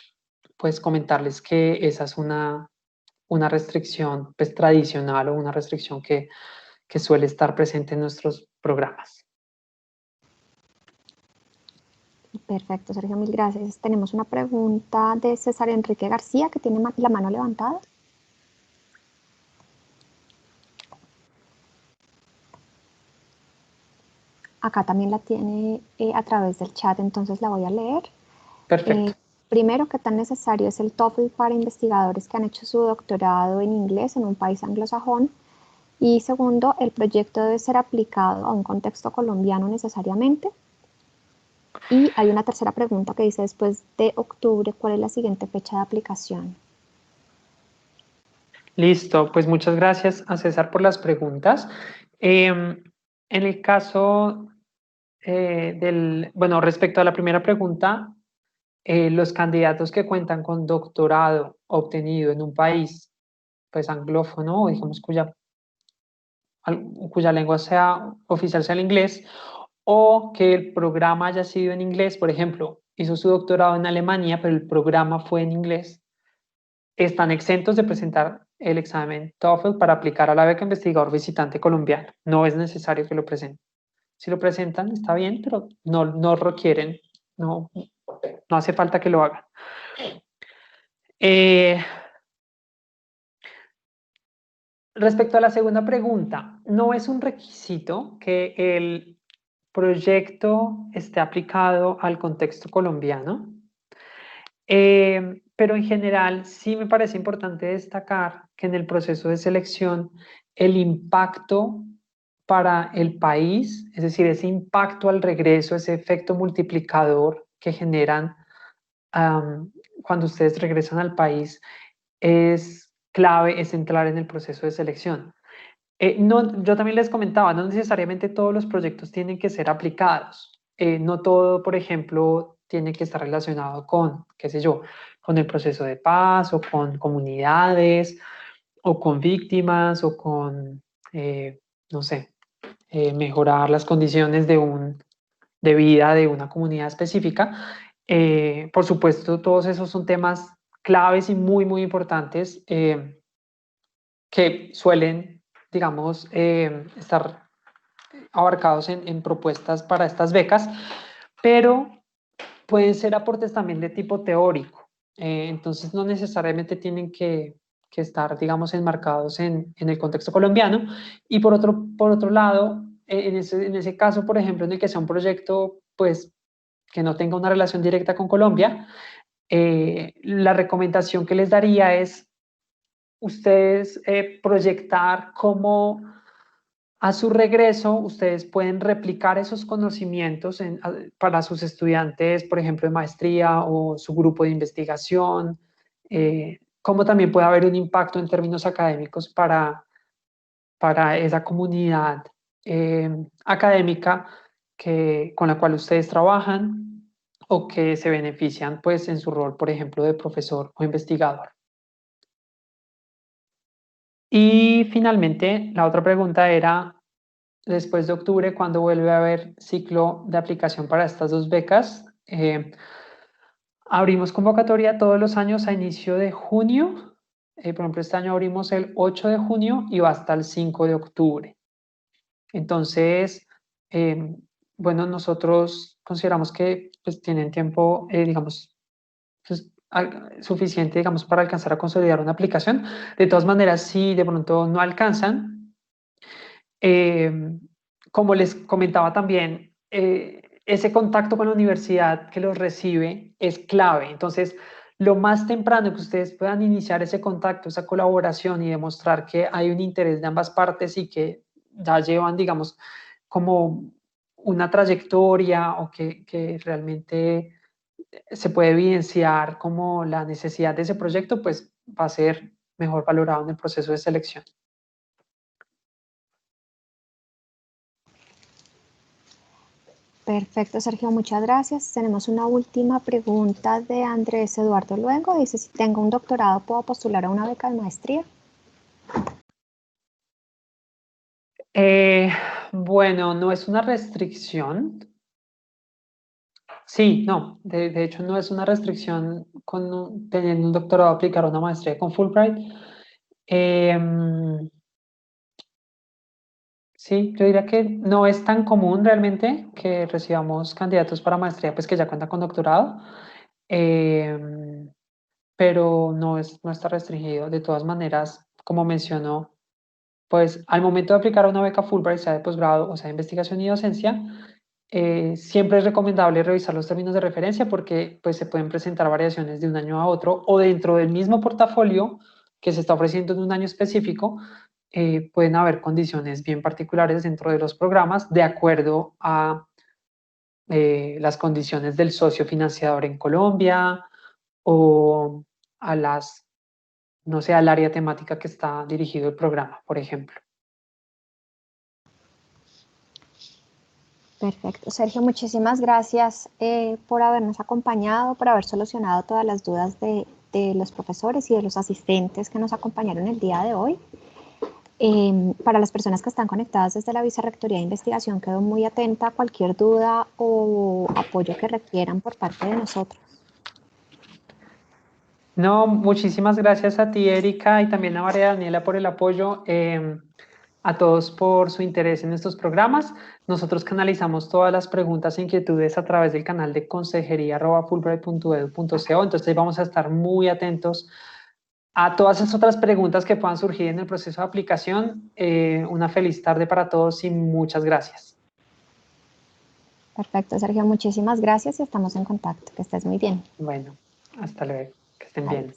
pues comentarles que esa es una restricción pues, tradicional o una restricción que suele estar presente en nuestros programas. Perfecto, Sergio, mil gracias. Tenemos una pregunta de César Enrique García, que tiene la mano levantada. Acá también la tiene a través del chat, entonces la voy a leer. Perfecto. Primero, ¿qué tan necesario es el TOEFL para investigadores que han hecho su doctorado en inglés en un país anglosajón? Y segundo, ¿el proyecto debe ser aplicado a un contexto colombiano necesariamente? Y hay una tercera pregunta que dice, después de octubre, ¿cuál es la siguiente fecha de aplicación? Listo, pues muchas gracias a César por las preguntas. En el caso bueno, respecto a la primera pregunta, los candidatos que cuentan con doctorado obtenido en un país, pues anglófono, o digamos cuya lengua sea oficial sea el inglés, o que el programa haya sido en inglés, por ejemplo, hizo su doctorado en Alemania, pero el programa fue en inglés, están exentos de presentar el examen TOEFL para aplicar a la beca investigador visitante colombiano. No es necesario que lo presenten. Si lo presentan, está bien, pero no requieren, no hace falta que lo hagan. Respecto a la segunda pregunta, no es un requisito que el proyecto esté aplicado al contexto colombiano, pero en general sí me parece importante destacar que en el proceso de selección el impacto para el país, es decir, ese impacto al regreso, ese efecto multiplicador que generan cuando ustedes regresan al país, es clave, es central en el proceso de selección. Yo también les comentaba, no necesariamente todos los proyectos tienen que ser aplicados. no todo, por ejemplo, tiene que estar relacionado con, qué sé yo, con el proceso de paz o con comunidades o con víctimas o con, no sé, mejorar las condiciones de vida de una comunidad específica. Por supuesto, todos esos son temas claves y muy, muy importantes que suelen, digamos, estar abarcados en propuestas para estas becas, pero pueden ser aportes también de tipo teórico. Entonces, no necesariamente tienen que estar, digamos, enmarcados en el contexto colombiano. Y por otro lado, en ese caso, por ejemplo, en el que sea un proyecto, pues, que no tenga una relación directa con Colombia, la recomendación que les daría es ustedes proyectar cómo a su regreso ustedes pueden replicar esos conocimientos para sus estudiantes, por ejemplo, de maestría o su grupo de investigación, cómo también puede haber un impacto en términos académicos para esa comunidad académica con la cual ustedes trabajan o que se benefician pues en su rol, por ejemplo, de profesor o investigador. Y finalmente, la otra pregunta era, después de octubre, ¿cuándo vuelve a haber ciclo de aplicación para estas dos becas? Abrimos convocatoria todos los años a inicio de junio. Por ejemplo, este año abrimos el 8 de junio y va hasta el 5 de octubre. Entonces, bueno, nosotros consideramos que pues, tienen tiempo, digamos, pues, suficiente, digamos, para alcanzar a consolidar una aplicación. De todas maneras, si de pronto no alcanzan, como les comentaba también, ese contacto con la universidad que los recibe es clave. Entonces, lo más temprano que ustedes puedan iniciar ese contacto, esa colaboración y demostrar que hay un interés de ambas partes y que ya llevan, digamos, como una trayectoria o que realmente se puede evidenciar como la necesidad de ese proyecto, pues va a ser mejor valorado en el proceso de selección. Perfecto, Sergio, muchas gracias. Tenemos una última pregunta de Andrés Eduardo Luengo. Dice, si tengo un doctorado, ¿puedo postular a una beca de maestría? Bueno, no es una restricción. Sí, no, de hecho no es una restricción teniendo un doctorado aplicar una maestría con Fulbright. Sí, yo diría que no es tan común realmente que recibamos candidatos para maestría pues que ya cuentan con doctorado, pero no está restringido. De todas maneras, como mencionó, pues al momento de aplicar una beca Fulbright, sea de posgrado o sea de investigación y docencia, siempre es recomendable revisar los términos de referencia porque pues, se pueden presentar variaciones de un año a otro o dentro del mismo portafolio que se está ofreciendo en un año específico, pueden haber condiciones bien particulares dentro de los programas de acuerdo a las condiciones del socio financiador en Colombia o a no sé, al área temática que está dirigido el programa, por ejemplo. Perfecto. Sergio, muchísimas gracias por habernos acompañado, por haber solucionado todas las dudas de los profesores y de los asistentes que nos acompañaron el día de hoy. Para las personas que están conectadas desde la Vicerrectoría de Investigación, quedo muy atenta a cualquier duda o apoyo que requieran por parte de nosotros. No, muchísimas gracias a ti, Erika, y también a María Daniela por el apoyo, a todos por su interés en estos programas. Nosotros canalizamos todas las preguntas e inquietudes a través del canal de consejería@fulbright.edu.co, entonces vamos a estar muy atentos a todas esas otras preguntas que puedan surgir en el proceso de aplicación. Una feliz tarde para todos y muchas gracias. Perfecto, Sergio, muchísimas gracias y estamos en contacto. Que estés muy bien. Bueno, hasta luego. Que estén bien.